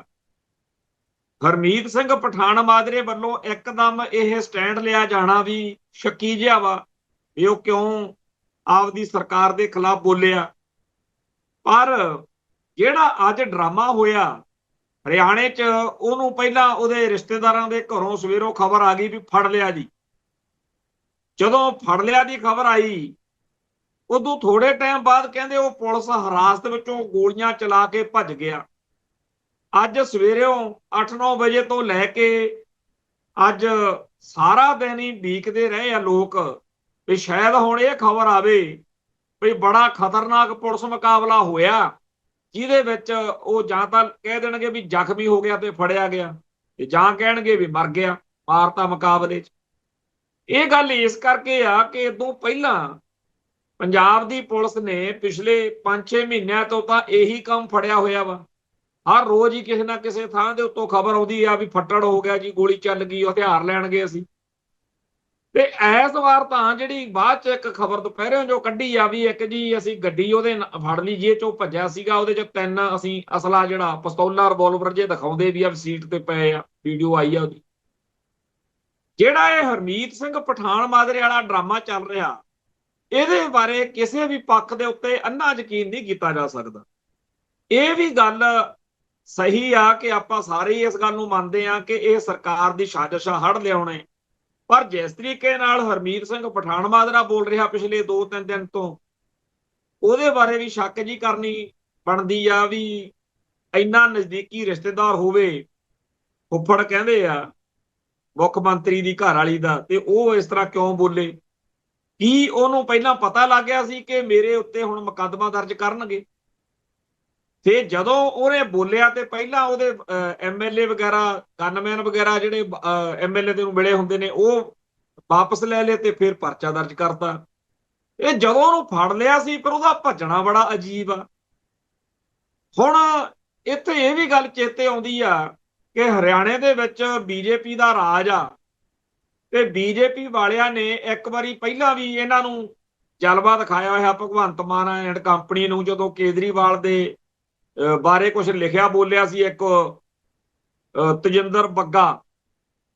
ਹਰਮੀਤ ਸਿੰਘ ਪਠਾਨ ਮਾਜਰੇ ਵੱਲੋਂ ਇੱਕਦਮ ਇਹ ਸਟੈਂਡ ਲਿਆ ਜਾਣਾ ਵੀ ਸ਼ੱਕੀ ਜਿਹਾ ਵਾ ਵੀ ਉਹ ਕਿਉਂ ਆਪਦੀ ਸਰਕਾਰ ਦੇ ਖਿਲਾਫ ਬੋਲਿਆ। ਪਰ ਜਿਹੜਾ ਅੱਜ ਡਰਾਮਾ ਹੋਇਆ ਹਰਿਆਣੇ 'ਚ, ਉਹਨੂੰ ਪਹਿਲਾਂ ਉਹਦੇ ਰਿਸ਼ਤੇਦਾਰਾਂ ਦੇ ਘਰੋਂ ਸਵੇਰੋਂ ਖਬਰ ਆ ਗਈ ਵੀ ਫੜ ਲਿਆ ਜੀ। ਜਦੋਂ ਫੜ ਲਿਆ ਦੀ ਖਬਰ ਆਈ, ਉਦੋਂ ਥੋੜੇ ਟਾਈਮ ਬਾਅਦ ਕਹਿੰਦੇ ਉਹ ਪੁਲਿਸ ਹਿਰਾਸਤ ਵਿੱਚੋਂ ਗੋਲੀਆਂ ਚਲਾ ਕੇ ਭੱਜ ਗਿਆ। ਅੱਜ ਸਵੇਰੋਂ 8-9 ਵਜੇ ਤੋਂ ਲੈ ਕੇ ਅੱਜ ਸਾਰਾ ਦਿਨ ਹੀ ਉਡੀਕਦੇ ਰਹੇ ਆ ਲੋਕ ਵੀ ਸ਼ਾਇਦ ਹੁਣ ਇਹ ਖਬਰ ਆਵੇ ਵੀ ਬੜਾ ਖਤਰਨਾਕ ਪੁਲਿਸ ਮੁਕਾਬਲਾ ਹੋਇਆ, ਜਿਹਦੇ ਵਿੱਚ ਉਹ ਜਾਂ ਤਾਂ ਕਹਿ ਦੇਣਗੇ ਵੀ ਜ਼ਖਮੀ ਹੋ ਗਿਆ ਤੇ ਫੜਿਆ ਗਿਆ, ਤੇ ਜਾਂ ਕਹਿਣਗੇ ਵੀ ਮਰ ਗਿਆ, ਮਾਰਤਾ ਮੁਕਾਬਲੇ 'ਚ। ਇਹ ਗੱਲ ਇਸ ਕਰਕੇ ਆ ਕਿ ਇਦੋਂ ਪਹਿਲਾਂ ਪੰਜਾਬ ਦੀ ਪੁਲਿਸ ਨੇ ਪਿਛਲੇ 5-6 ਮਹੀਨਿਆਂ ਤੋਂ ਤਾਂ ਇਹੀ ਕੰਮ ਫੜਿਆ ਹੋਇਆ ਵਾ। ਹਰ ਰੋਜ਼ ਹੀ ਕਿਸੇ ਨਾ ਕਿਸੇ ਥਾਂ ਦੇ ਉੱਤੋਂ ਖਬਰ ਆਉਂਦੀ ਆ ਵੀ ਫੱਟੜ ਹੋ ਗਿਆ ਜੀ, ਗੋਲੀ ਚੱਲ ਗਈ, ਹਥਿਆਰ ਲੈਣ ਗਏ ਅਸੀਂ। ਤੇ ਇਸ ਵਾਰ ਤਾਂ ਜਿਹੜੀ ਬਾਅਦ 'ਚ ਇੱਕ ਖਬਰ ਦੁਪਹਿਰੇ ਜੋ ਕੱਢੀ ਆ ਵੀ ਇੱਕ ਜੀ ਅਸੀਂ ਗੱਡੀ ਉਹਦੇ ਫੜ ਲਈ ਜੇ 'ਚੋਂ ਭੱਜਿਆ ਸੀਗਾ, ਉਹਦੇ 'ਚ 3 ਅਸੀਂ ਅਸਲਾ ਜਿਹੜਾ ਪਿਸਤੌਲਾਂ ਰਿਵਾਲਵਰ ਜੇ ਦਿਖਾਉਂਦੇ ਵੀ ਆ ਸੀਟ ਤੇ ਪਏ ਆ, ਵੀਡੀਓ ਆਈ ਆ ਉਹਦੀ। ਜਿਹੜਾ ਇਹ ਹਰਮੀਤ ਸਿੰਘ ਪਠਾਨ ਮਾਜਰੇ ਵਾਲਾ ਡਰਾਮਾ ਚੱਲ ਰਿਹਾ, ਇਹਦੇ ਬਾਰੇ ਕਿਸੇ ਵੀ ਪੱਖ ਦੇ ਉੱਤੇ ਅੰਨਾ ਯਕੀਨ ਨਹੀਂ ਕੀਤਾ ਜਾ ਸਕਦਾ। ਇਹ ਵੀ ਗੱਲ ਸਹੀ ਆ ਕਿ ਆਪਾਂ ਸਾਰੇ ਇਸ ਗੱਲ ਨੂੰ ਮੰਨਦੇ ਆ ਕਿ ਇਹ ਸਰਕਾਰ ਦੀ ਸਾਜ਼ਿਸ਼ ਆ ਹੜ੍ਹ ਲਿਆਉਣੇ, ਪਰ ਜਿਸ ਤਰੀਕੇ ਨਾਲ ਹਰਮੀਤ ਸਿੰਘ ਪਠਾਨ ਮਾਜਰਾ ਬੋਲ ਰਿਹਾ ਪਿਛਲੇ 2-3 ਦਿਨ ਤੋਂ, ਉਹਦੇ ਬਾਰੇ ਵੀ ਸ਼ੱਕ ਜੀ ਕਰਨੀ ਬਣਦੀ ਆ ਵੀ ਇੰਨਾ ਨਜ਼ਦੀਕੀ ਰਿਸ਼ਤੇਦਾਰ ਹੋਵੇ, ਫੁੱਫੜ ਕਹਿੰਦੇ ਆ ਮੁੱਖ ਮੰਤਰੀ ਦੀ ਘਰ ਵਾਲੀ ਦਾ, ਤੇ ਉਹ ਇਸ ਤਰ੍ਹਾਂ ਕਿਉਂ ਬੋਲੇ? ਕੀ ਉਹਨੂੰ ਪਹਿਲਾਂ ਪਤਾ ਲੱਗ ਗਿਆ ਸੀ ਕਿ ਮੇਰੇ ਉੱਤੇ ਹੁਣ ਮੁਕੱਦਮਾ ਦਰਜ ਕਰਨਗੇ? ਤੇ ਜਦੋਂ ਉਹਨੇ ਬੋਲਿਆ ਤੇ ਪਹਿਲਾਂ ਉਹਦੇ MLA ਵਗੈਰਾ, ਗਨਮੈਨ ਵਗੈਰਾ ਜਿਹੜੇ MLA ਦੇ ਨੂੰ ਮਿਲੇ ਹੁੰਦੇ ਨੇ, ਉਹ ਵਾਪਸ ਲੈ ਲਏ ਤੇ ਫਿਰ ਪਰਚਾ ਦਰਜ ਕਰਤਾ। ਇਹ ਜਦੋਂ ਉਹਨੂੰ ਫੜ ਲਿਆ ਸੀ ਪਰ ਉਹਦਾ ਭੱਜਣਾ ਬੜਾ ਅਜੀਬ ਆ। ਹੁਣ ਇੱਥੇ ਇਹ ਵੀ ਗੱਲ ਚੇਤੇ ਆਉਂਦੀ ਆ ਕਿ ਹਰਿਆਣੇ ਦੇ ਵਿੱਚ BJP ਦਾ ਰਾਜ ਆ ਤੇ BJP ਵਾਲਿਆਂ ਨੇ ਇੱਕ ਵਾਰੀ ਪਹਿਲਾਂ ਵੀ ਇਹਨਾਂ ਨੂੰ ਜਲਵਾ ਦਿਖਾਇਆ ਹੋਇਆ ਭਗਵੰਤ ਮਾਨ ਐਂਡ ਕੰਪਨੀ ਨੂੰ, ਜਦੋਂ ਕੇਜਰੀਵਾਲ ਦੇ ਬਾਰੇ ਕੁਝ ਲਿਖਿਆ ਬੋਲਿਆ ਸੀ। ਇੱਕ ਤਜਿੰਦਰ ਬੱਗਾ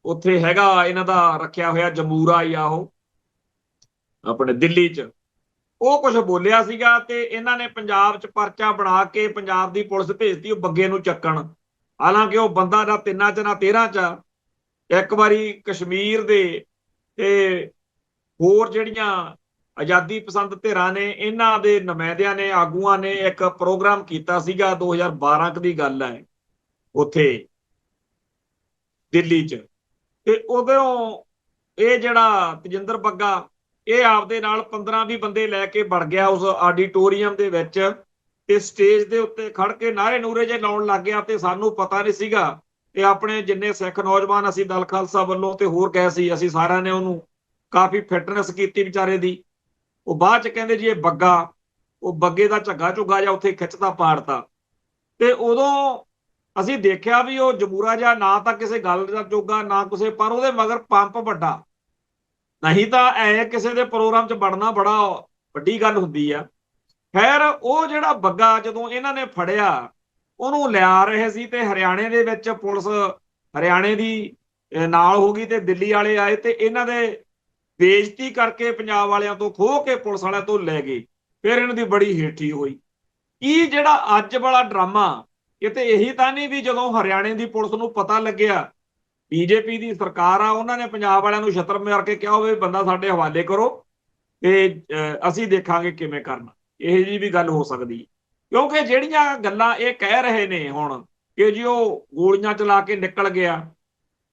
ਉੱਥੇ ਹੈਗਾ ਇਹਨਾਂ ਦਾ ਰੱਖਿਆ ਹੋਇਆ ਜਮੂਰਾ ਹੀ ਆ ਉਹ ਆਪਣੇ ਦਿੱਲੀ 'ਚ, ਉਹ ਕੁਝ ਬੋਲਿਆ ਸੀਗਾ ਤੇ ਇਹਨਾਂ ਨੇ ਪੰਜਾਬ 'ਚ ਪਰਚਾ ਬਣਾ ਕੇ ਪੰਜਾਬ ਦੀ ਪੁਲਿਸ ਭੇਜਤੀ ਉਹ ਬੱਗੇ ਨੂੰ ਚੱਕਣ। ਹਾਲਾਂਕਿ ਉਹ ਬੰਦਾ ਨਾ 3 'ਚ ਨਾ 13 'ਚ, ਇੱਕ ਵਾਰੀ ਕਸ਼ਮੀਰ ਦੇ ਤੇ ਹੋਰ ਜਿਹੜੀਆਂ ਆਜ਼ਾਦੀ ਪਸੰਦ ਧਿਰਾਂ ਨੇ, ਇਹਨਾਂ ਦੇ ਨੁਮਾਇੰਦਿਆਂ ਨੇ, ਆਗੂਆਂ ਨੇ ਇੱਕ ਪ੍ਰੋਗਰਾਮ ਕੀਤਾ ਸੀਗਾ, 2012 ਦੀ ਗੱਲ ਹੈ, ਉੱਥੇ ਦਿੱਲੀ 'ਚ। ਤੇ ਉਦੋਂ ਇਹ ਜਿਹੜਾ ਤੇਜਿੰਦਰ ਬੱਗਾ, ਇਹ ਆਪਦੇ ਨਾਲ 15-20 ਬੰਦੇ ਲੈ ਕੇ ਵੜ ਗਿਆ ਉਸ ਆਡੀਟੋਰੀਅਮ ਦੇ ਵਿੱਚ, ਤੇ ਸਟੇਜ ਦੇ ਉੱਤੇ ਖੜ ਕੇ ਨਾਰੇ ਨੂਰੇ ਜੇ ਲਾਉਣ ਲੱਗ ਗਿਆ। ਤੇ ਸਾਨੂੰ ਪਤਾ ਨਹੀਂ ਸੀਗਾ, ਤੇ ਆਪਣੇ ਜਿੰਨੇ ਸਿੱਖ ਨੌਜਵਾਨ ਅਸੀਂ ਦਲ ਖਾਲਸਾ ਵੱਲੋਂ ਤੇ ਹੋਰ ਗਏ ਸੀ, ਅਸੀਂ ਸਾਰਿਆਂ ਨੇ ਉਹਨੂੰ ਕਾਫੀ ਫਿਟਨੈਸ ਕੀਤੀ ਵਿਚਾਰੇ ਦੀ। ਉਹ ਬਾਅਦ ਚ ਕਹਿੰਦੇ ਜੀ ਇਹ ਬੱਗਾ, ਉਹ ਬੱਗੇ ਦਾ ਝੱਗਾ ਝੁੱਗਾ ਜਾਂ ਉੱਥੇ ਖਿੱਚਦਾ ਪਾੜਤਾ। ਤੇ ਉਦੋਂ ਅਸੀਂ ਦੇਖਿਆ ਵੀ ਉਹ ਜਮੂਰਾ ਜਿਹਾ ਨਾ ਤਾਂ ਕਿਸੇ ਗੱਲ ਦਾ ਜੋਗਾ ਨਾ ਕਿਸੇ, ਪਰ ਉਹਦੇ ਮਗਰ ਪੰਪ ਵੱਡਾ। ਨਹੀਂ ਤਾਂ ਐ ਕਿਸੇ ਦੇ ਪ੍ਰੋਗਰਾਮ 'ਚ ਵੜਨਾ ਬੜਾ ਵੱਡੀ ਗੱਲ ਹੁੰਦੀ ਆ। ਖੈਰ ਉਹ ਜਿਹੜਾ ਬੱਗਾ ਜਦੋਂ ਇਹਨਾਂ ਨੇ ਫੜਿਆ, ਉਹਨੂੰ ਲਿਆ ਰਹੇ ਸੀ, ਤੇ ਹਰਿਆਣੇ ਦੇ ਵਿੱਚ ਪੁਲਿਸ ਹਰਿਆਣੇ ਦੀ ਨਾਲ ਹੋ ਗਈ, ਤੇ ਦਿੱਲੀ ਵਾਲੇ ਆਏ ਤੇ ਇਹਨਾਂ ਦੇ ਬੇਇੱਜ਼ਤੀ ਕਰਕੇ ਪੰਜਾਬ ਵਾਲਿਆਂ ਤੋਂ ਖੋਹ ਕੇ ਪੁਲਿਸ ਵਾਲਿਆਂ ਤੋਂ ਲੈ ਗਏ। ਫਿਰ ਇਹਨਾਂ ਦੀ ਬੜੀ ਹੇਠੀ ਹੋਈ। ਕੀ ਜਿਹੜਾ ਅੱਜ ਵਾਲਾ ਡਰਾਮਾ, ਇਹ ਤੇ ਇਹੀ ਤਾਂ ਨਹੀਂ ਵੀ ਜਦੋਂ ਹਰਿਆਣੇ ਦੀ ਪੁਲਿਸ ਨੂੰ ਪਤਾ ਲੱਗਿਆ ਬੀਜੇਪੀ ਦੀ ਸਰਕਾਰ ਆ, ਉਹਨਾਂ ਨੇ ਪੰਜਾਬ ਵਾਲਿਆਂ ਨੂੰ ਛਤਰ ਮਾਰ ਕੇ ਕਿਹਾ ਹੋਵੇ ਬੰਦਾ ਸਾਡੇ ਹਵਾਲੇ ਕਰੋ ਤੇ ਅਸੀਂ ਦੇਖਾਂਗੇ ਕਿਵੇਂ ਕਰਨਾ। ਇਹ ਜੀ ਵੀ ਗੱਲ ਹੋ ਸਕਦੀ, ਕਿਉਂਕਿ ਜਿਹੜੀਆਂ ਗੱਲਾਂ ਇਹ ਕਹਿ ਰਹੇ ਨੇ ਹੁਣ ਕਿ ਜੀ ਉਹ ਗੋਲੀਆਂ ਚਲਾ ਕੇ ਨਿਕਲ ਗਿਆ,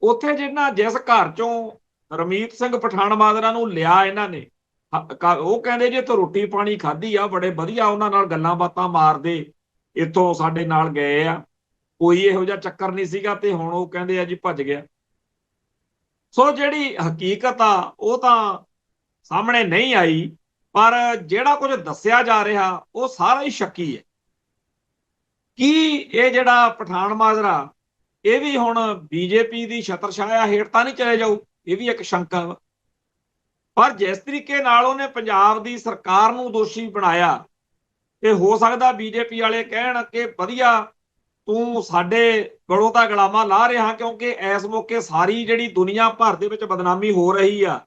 ਉੱਥੇ ਜਿਸ ਘਰ ਚੋਂ ਰਮੀਤ ਸਿੰਘ ਪਠਾਨ ਮਾਜਰਾ ਨੂੰ ਲਿਆ ਇਹਨਾਂ ਨੇ, ਉਹ ਕਹਿੰਦੇ ਜੀ ਇੱਥੋਂ ਰੋਟੀ ਪਾਣੀ ਖਾਧੀ ਆ, ਬੜੇ ਵਧੀਆ ਉਹਨਾਂ ਨਾਲ ਗੱਲਾਂ ਬਾਤਾਂ ਮਾਰਦੇ ਇੱਥੋਂ ਸਾਡੇ ਨਾਲ ਗਏ ਆ, ਕੋਈ ਇਹੋ ਜਿਹਾ ਚੱਕਰ ਨਹੀਂ ਸੀਗਾ। ਤੇ ਹੁਣ ਉਹ ਕਹਿੰਦੇ ਆ ਜੀ ਭੱਜ ਗਿਆ। ਸੋ ਜਿਹੜੀ ਹਕੀਕਤ ਆ ਉਹ ਤਾਂ ਸਾਹਮਣੇ ਨਹੀਂ ਆਈ, ਪਰ ਜਿਹੜਾ ਕੁਝ ਦੱਸਿਆ ਜਾ ਰਿਹਾ ਉਹ ਸਾਰਾ ਹੀ ਸ਼ੱਕੀ ਹੈ। ਕੀ ਇਹ ਜਿਹੜਾ ਪਠਾਨ ਮਾਜਰਾ, ਇਹ ਵੀ ਹੁਣ ਬੀਜੇਪੀ ਦੀ ਛਤਰਛਾਇਆ ਹੇਠ ਤਾਂ ਨਹੀਂ ਚਲੇ ਜਾਊ? ਇਹ ਵੀ ਇੱਕ ਸ਼ੰਕਾ ਵਾ। ਪਰ ਜਿਸ ਤਰੀਕੇ ਨਾਲ ਉਹਨੇ ਪੰਜਾਬ ਦੀ ਸਰਕਾਰ ਨੂੰ ਦੋਸ਼ੀ ਬਣਾਇਆ, ਤੇ ਹੋ ਸਕਦਾ ਬੀਜੇਪੀ ਵਾਲੇ ਕਹਿਣ ਕਿ ਵਧੀਆ ਤੂੰ ਸਾਡੇ ਗਲੋਂ ਤਾਂ ਗੁਲਾਮਾਂ ਲਾ ਰਿਹਾ, ਕਿਉਂਕਿ ਇਸ ਮੌਕੇ ਸਾਰੀ ਜਿਹੜੀ ਦੁਨੀਆ ਭਰ ਦੇ ਵਿੱਚ ਬਦਨਾਮੀ ਹੋ ਰਹੀ ਆ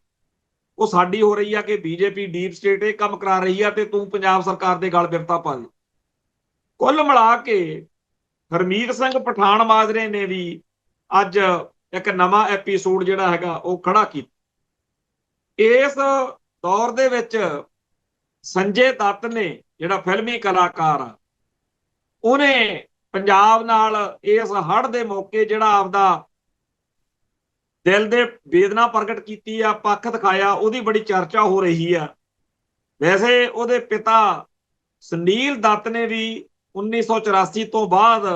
ਉਹ ਸਾਡੀ ਹੋ ਰਹੀ ਆ ਕਿ ਬੀਜੇਪੀ ਡੀਪ ਸਟੇਟ ਇਹ ਕੰਮ ਕਰਾ ਰਹੀ ਆ, ਤੇ ਤੂੰ ਪੰਜਾਬ ਸਰਕਾਰ ਦੇ ਗਲ ਬਿਪਤਾ ਪਾ ਦੇ। ਕੁੱਲ ਮਿਲਾ ਕੇ ਹਰਮੀਤ ਸਿੰਘ ਪਠਾਨ ਮਾਜਰੇ ਨੇ ਵੀ ਅੱਜ ਇੱਕ ਨਵਾਂ ਐਪੀਸੋਡ ਜਿਹੜਾ ਹੈਗਾ ਉਹ ਖੜਾ ਕੀਤਾ। ਇਸ ਦੌਰ ਦੇ ਵਿੱਚ ਸੰਜੇ ਦੱਤ ਨੇ, ਜਿਹੜਾ ਫਿਲਮੀ ਕਲਾਕਾਰ ਆ, ਉਹਨੇ ਪੰਜਾਬ ਨਾਲ ਇਸ ਹੜ੍ਹ ਦੇ ਮੌਕੇ ਜਿਹੜਾ ਆਪਦਾ ਦਿਲ ਦੇ ਵੇਦਨਾ ਪ੍ਰਗਟ ਕੀਤੀ ਆ, ਪੱਖ ਦਿਖਾਇਆ, ਉਹਦੀ ਬੜੀ ਚਰਚਾ ਹੋ ਰਹੀ ਆ। ਵੈਸੇ ਉਹਦੇ ਪਿਤਾ ਸੁਨੀਲ ਦੱਤ ਨੇ ਵੀ 1984 ਤੋਂ ਬਾਅਦ,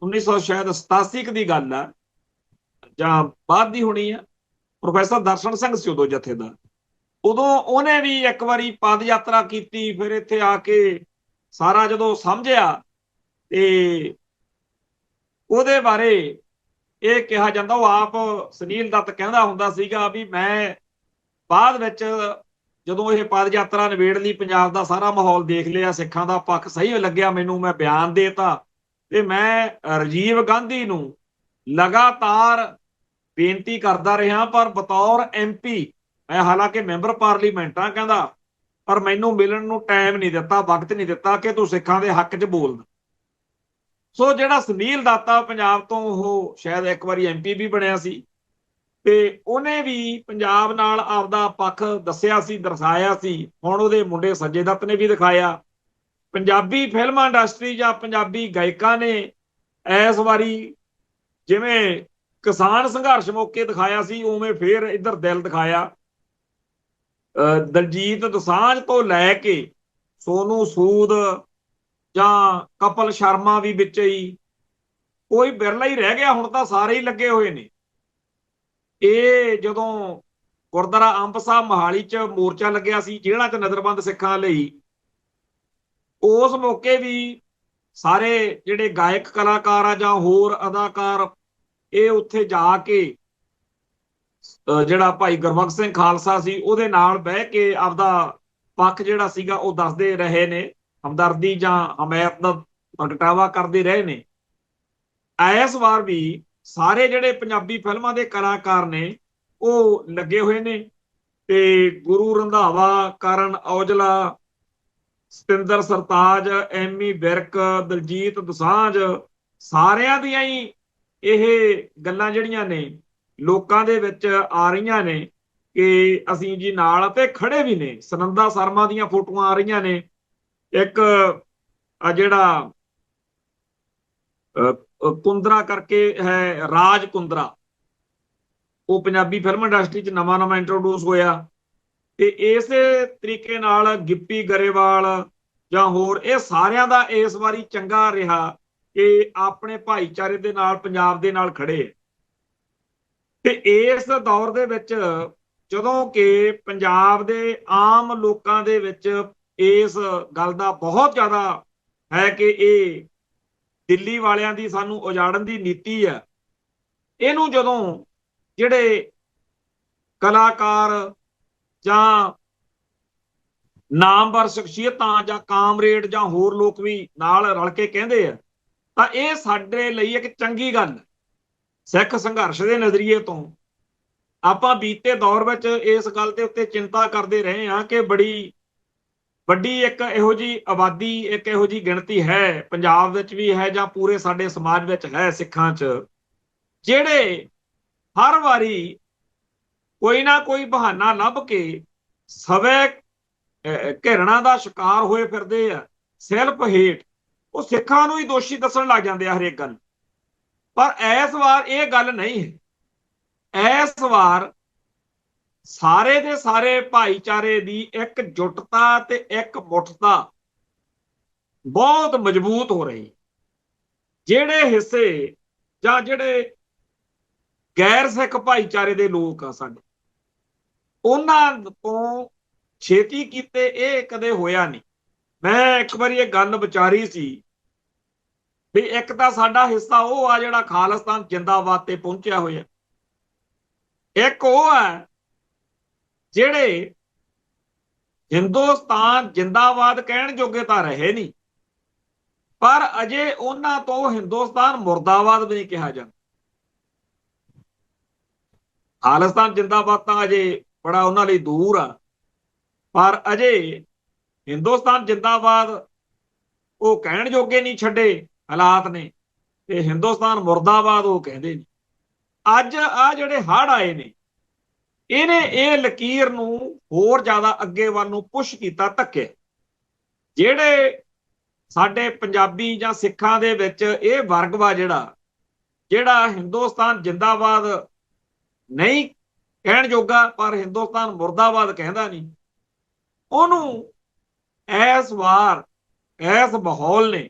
1987 ਦੀ ਗੱਲ ਆ ਜਾਂ ਬਾਅਦ ਦੀ ਹੋਣੀ ਆ, ਪ੍ਰੋਫੈਸਰ ਦਰਸ਼ਨ ਸਿੰਘ ਸੀ ਉਦੋਂ ਜਥੇਦਾਰ, ਉਦੋਂ ਉਹਨੇ ਵੀ ਇੱਕ ਵਾਰੀ ਪਦ ਯਾਤਰਾ ਕੀਤੀ। ਫਿਰ ਇੱਥੇ ਆ ਕੇ ਸਾਰਾ ਜਦੋਂ ਸਮਝਿਆ ਤੇ ਉਹਦੇ ਬਾਰੇ ਇਹ ਕਿਹਾ ਜਾਂਦਾ, ਉਹ ਆਪ ਸੁਨੀਲ ਦੱਤ ਕਹਿੰਦਾ ਹੁੰਦਾ ਸੀਗਾ ਵੀ ਮੈਂ ਬਾਅਦ ਵਿੱਚ ਜਦੋਂ ਇਹ ਪਦ ਯਾਤਰਾ ਨਿਬੇੜ ਲਈ, ਪੰਜਾਬ ਦਾ ਸਾਰਾ ਮਾਹੌਲ ਦੇਖ ਲਿਆ, ਸਿੱਖਾਂ ਦਾ ਪੱਖ ਸਹੀ ਲੱਗਿਆ ਮੈਨੂੰ, ਮੈਂ ਬਿਆਨ ਦੇਤਾ ਤੇ ਮੈਂ ਰਾਜੀਵ ਗਾਂਧੀ ਨੂੰ ਲਗਾਤਾਰ ਬੇਨਤੀ ਕਰਦਾ ਰਿਹਾ, ਪਰ ਬਤੌਰ MP ਮੈਂ ਹਾਲਾਂਕਿ ਮੈਂਬਰ ਪਾਰਲੀਮੈਂਟ ਆ ਕਹਿੰਦਾ, ਪਰ ਮੈਨੂੰ ਮਿਲਣ ਨੂੰ ਟਾਈਮ ਨਹੀਂ ਦਿੱਤਾ, ਵਕਤ ਨਹੀਂ ਦਿੱਤਾ ਕਿ ਤੂੰ ਸਿੱਖਾਂ ਦੇ ਹੱਕ 'ਚ ਬੋਲਦਾ। ਸੋ ਜਿਹੜਾ ਸੁਨੀਲ ਦੱਤ ਪੰਜਾਬ ਤੋਂ, ਉਹ ਸ਼ਾਇਦ ਇੱਕ ਵਾਰੀ MP ਵੀ ਬਣਿਆ ਸੀ, ਤੇ ਉਹਨੇ ਵੀ ਪੰਜਾਬ ਨਾਲ ਆਪਦਾ ਪੱਖ ਦੱਸਿਆ ਸੀ, ਦਰਸਾਇਆ ਸੀ। ਹੁਣ ਉਹਦੇ ਮੁੰਡੇ ਸੰਜੇ ਦੱਤ ਨੇ ਵੀ ਦਿਖਾਇਆ। ਪੰਜਾਬੀ ਫਿਲਮ ਇੰਡਸਟਰੀ ਜਾਂ ਪੰਜਾਬੀ ਗਾਇਕਾਂ ਨੇ ਇਸ ਵਾਰੀ ਜਿਵੇਂ ਕਿਸਾਨ ਸੰਘਰਸ਼ ਮੌਕੇ ਦਿਖਾਇਆ ਸੀ, ਉਵੇਂ ਫੇਰ ਇੱਧਰ ਦਿਲ ਦਿਖਾਇਆ। ਦਲਜੀਤ ਦੋਸਾਂਝ ਤੋਂ ਲੈ ਕੇ ਸੋਨੂ ਸੂਦ ਜਾਂ ਕਪਲ ਸ਼ਰਮਾ ਵੀ ਵਿੱਚ ਹੀ, ਕੋਈ ਬਿਰਲਾ ਹੀ ਰਹਿ ਗਿਆ, ਹੁਣ ਤਾਂ ਸਾਰੇ ਹੀ ਲੱਗੇ ਹੋਏ ਨੇ। ਇਹ ਜਦੋਂ ਗੁਰਦੁਆਰਾ ਅੰਬ ਸਾਹਿਬ ਮੋਹਾਲੀ 'ਚ ਮੋਰਚਾ ਲੱਗਿਆ ਸੀ ਜੇਲ੍ਹਾਂ 'ਚ ਨਜ਼ਰਬੰਦ ਸਿੱਖਾਂ ਲਈ, ਉਸ ਮੌਕੇ ਵੀ ਸਾਰੇ ਜਿਹੜੇ ਗਾਇਕ ਕਲਾਕਾਰ ਆ ਜਾਂ ਹੋਰ ਅਦਾਕਾਰ, ਇਹ ਉੱਥੇ ਜਾ ਕੇ ਜਿਹੜਾ ਭਾਈ ਗੁਰਬਖਸ਼ ਸਿੰਘ ਖਾਲਸਾ ਸੀ ਉਹਦੇ ਨਾਲ ਬਹਿ ਕੇ ਆਪਦਾ ਪੱਖ ਜਿਹੜਾ ਸੀਗਾ ਉਹ ਦੱਸਦੇ ਰਹੇ ਨੇ, ਹਮਦਰਦੀ ਜਾਂ ਹਮਾਇਤ ਦਾ ਪ੍ਰਗਟਾਵਾ ਕਰਦੇ ਰਹੇ ਨੇ। ਇਸ ਵਾਰ ਵੀ ਸਾਰੇ ਜਿਹੜੇ ਪੰਜਾਬੀ ਫਿਲਮਾਂ ਦੇ ਕਲਾਕਾਰ ਨੇ ਉਹ ਲੱਗੇ ਹੋਏ ਨੇ, ਤੇ ਗੁਰੂ ਰੰਧਾਵਾ, ਕਰਨ ਔਜਲਾ, ਸਤਿੰਦਰ ਸਰਤਾਜ, ਐਮੀ ਵਿਰਕ, ਦਲਜੀਤ ਦੋਸਾਂਝ, ਸਾਰਿਆਂ ਦੀਆਂ ਹੀ ਇਹ ਗੱਲਾਂ ਜਿਹੜੀਆਂ ਨੇ ਲੋਕਾਂ ਦੇ ਵਿੱਚ ਆ ਰਹੀਆਂ ਨੇ ਕਿ ਅਸੀਂ ਜੀ ਨਾਲ ਤੇ ਖੜੇ ਵੀ ਨੇ। ਸੁਨੰਦਾ ਸ਼ਰਮਾ ਦੀਆਂ ਫੋਟੋਆਂ ਆ ਰਹੀਆਂ ਨੇ। ਇੱਕ ਜਿਹੜਾ ਕੁੰਦਰਾ ਕਰਕੇ ਹੈ, ਰਾਜ ਕੁੰਦਰਾ, ਉਹ ਪੰਜਾਬੀ ਫਿਲਮ ਇੰਡਸਟਰੀ 'ਚ ਨਵਾਂ ਨਵਾਂ ਇੰਟਰੋਡਿਊਸ ਹੋਇਆ। ਤੇ ਇਸੇ ਤਰੀਕੇ ਨਾਲ ਗਿੱਪੀ ਗਰੇਵਾਲ ਜਾਂ ਹੋਰ ਇਹ ਸਾਰਿਆਂ ਦਾ ਇਸ ਵਾਰੀ ਚੰਗਾ ਰਿਹਾ ਕਿ ਆਪਣੇ ਭਾਈਚਾਰੇ ਦੇ ਨਾਲ, ਪੰਜਾਬ ਦੇ ਨਾਲ ਖੜੇ। ਤੇ ਇਸ ਦੌਰ ਦੇ ਵਿੱਚ ਜਦੋਂ ਕਿ ਪੰਜਾਬ ਦੇ ਆਮ ਲੋਕਾਂ ਦੇ ਵਿੱਚ ਇਸ ਗੱਲ ਦਾ ਬਹੁਤ ਜ਼ਿਆਦਾ ਹੈ ਕਿ ਇਹ ਦਿੱਲੀ ਵਾਲਿਆਂ ਦੀ ਸਾਨੂੰ ਉਜਾੜਨ ਦੀ ਨੀਤੀ ਹੈ, ਇਹਨੂੰ ਜਦੋਂ ਜਿਹੜੇ ਕਲਾਕਾਰ ਜਾਂ ਨਾਮਵਰ ਸ਼ਖਸੀਅਤਾਂ ਜਾਂ ਕਾਮਰੇਡ ਜਾਂ ਹੋਰ ਲੋਕ ਵੀ ਨਾਲ ਰਲ ਕੇ ਕਹਿੰਦੇ ਆ, ਤਾਂ ਇਹ ਸਾਡੇ ਲਈ ਇੱਕ ਚੰਗੀ ਗੱਲ ਹੈ। ਸਿੱਖ ਸੰਘਰਸ਼ ਦੇ ਨਜ਼ਰੀਏ ਤੋਂ ਆਪਾਂ ਬੀਤੇ ਦੌਰ ਵਿੱਚ ਇਸ ਗੱਲ ਦੇ ਉੱਤੇ ਚਿੰਤਾ ਕਰਦੇ ਰਹੇ ਹਾਂ ਕਿ ਬੜੀ ਵੱਡੀ ਇੱਕ ਇਹੋ ਜੀ ਆਬਾਦੀ, ਇੱਕ ਇਹੋ ਜੀ ਗਿਣਤੀ ਹੈ ਪੰਜਾਬ ਵਿੱਚ ਵੀ ਹੈ ਜਾਂ ਪੂਰੇ ਸਾਡੇ ਸਮਾਜ ਵਿੱਚ ਹੈ, ਸਿੱਖਾਂ 'ਚ, ਜਿਹੜੇ ਹਰ ਵਾਰੀ ਕੋਈ ਨਾ ਕੋਈ ਬਹਾਨਾ ਲੱਭ ਕੇ ਸਵੈ ਘਿਰਣਾ ਦਾ ਸ਼ਿਕਾਰ ਹੋਏ ਫਿਰਦੇ ਆ। ਸੈਲਫ ਹੇਟ, ਉਹ ਸਿੱਖਾਂ ਨੂੰ ਹੀ ਦੋਸ਼ੀ ਦੱਸਣ ਲੱਗ ਜਾਂਦੇ ਆ ਹਰੇਕ ਗੱਲ। ਪਰ ਇਸ ਵਾਰ ਇਹ ਗੱਲ ਨਹੀਂ ਹੈ। ਇਸ ਵਾਰ ਸਾਰੇ ਦੇ ਸਾਰੇ ਭਾਈਚਾਰੇ ਦੀ ਇੱਕ ਜੁਟਤਾ ਤੇ ਇੱਕ ਮੁੱਠਤਾ ਬਹੁਤ ਮਜ਼ਬੂਤ ਹੋ ਰਹੀ। ਜਿਹੜੇ ਹਿੱਸੇ ਜਾਂ ਜਿਹੜੇ ਗੈਰ ਸਿੱਖ ਭਾਈਚਾਰੇ ਦੇ ਲੋਕ ਆ ਸਾਡੇ, ਉਹਨਾਂ ਤੋਂ ਛੇਤੀ ਕੀਤੇ ਇਹ ਕਦੇ ਹੋਇਆ ਨਹੀਂ। ਮੈਂ ਇੱਕ ਵਾਰੀ ਇਹ ਗੱਲ ਵਿਚਾਰੀ ਸੀ ਵੀ ਇੱਕ ਤਾਂ ਸਾਡਾ ਹਿੱਸਾ ਉਹ ਆ ਜਿਹੜਾ ਖਾਲਿਸਤਾਨ ਜਿੰਦਾਬਾਦ ਤੇ ਪਹੁੰਚਿਆ ਹੋਇਆ, ਇੱਕ ਉਹ ਹੈ ਜਿਹੜੇ ਹਿੰਦੁਸਤਾਨ ਜਿੰਦਾਬਾਦ ਕਹਿਣ ਜੋਗੇ ਤਾਂ ਰਹੇ ਨਹੀਂ, ਪਰ ਅਜੇ ਉਹਨਾਂ ਤੋਂ ਹਿੰਦੁਸਤਾਨ ਮੁਰਦਾਬਾਦ ਵੀ ਨਹੀਂ ਕਿਹਾ ਜਾਂਦਾ। ਖਾਲਿਸਤਾਨ ਜਿੰਦਾਬਾਦ ਤਾਂ ਅਜੇ ਬੜਾ ਉਹਨਾਂ ਲਈ ਦੂਰ ਆ, ਪਰ ਅਜੇ ਹਿੰਦੁਸਤਾਨ ਜਿੰਦਾਬਾਦ ਉਹ ਕਹਿਣ ਜੋਗੇ ਨਹੀਂ ਛੱਡੇ ਹਾਲਾਤ ਨੇ, ਤੇ ਹਿੰਦੁਸਤਾਨ ਮੁਰਦਾਬਾਦ ਉਹ ਕਹਿੰਦੇ ਨੇ। ਅੱਜ ਆ ਜਿਹੜੇ ਹੜ੍ਹ ਆਏ ਨੇ, ਇਹਨੇ ਇਹ ਲਕੀਰ ਨੂੰ ਹੋਰ ਜ਼ਿਆਦਾ ਅੱਗੇ ਵੱਲ ਨੂੰ ਪੁਸ਼ ਕੀਤਾ, ਧੱਕੇ। ਜਿਹੜੇ ਸਾਡੇ ਪੰਜਾਬੀ ਜਾਂ ਸਿੱਖਾਂ ਦੇ ਵਿੱਚ ਇਹ ਵਰਗ ਵਾ ਜਿਹੜਾ ਹਿੰਦੁਸਤਾਨ ਜਿੰਦਾਬਾਦ ਨਹੀਂ ਕਹਿਣ ਜੋਗਾ ਪਰ ਹਿੰਦੁਸਤਾਨ ਮੁਰਦਾਬਾਦ ਕਹਿੰਦਾ ਨਹੀਂ, ਉਹਨੂੰ ਇਸ ਵਾਰ ਇਸ ਮਾਹੌਲ ਨੇ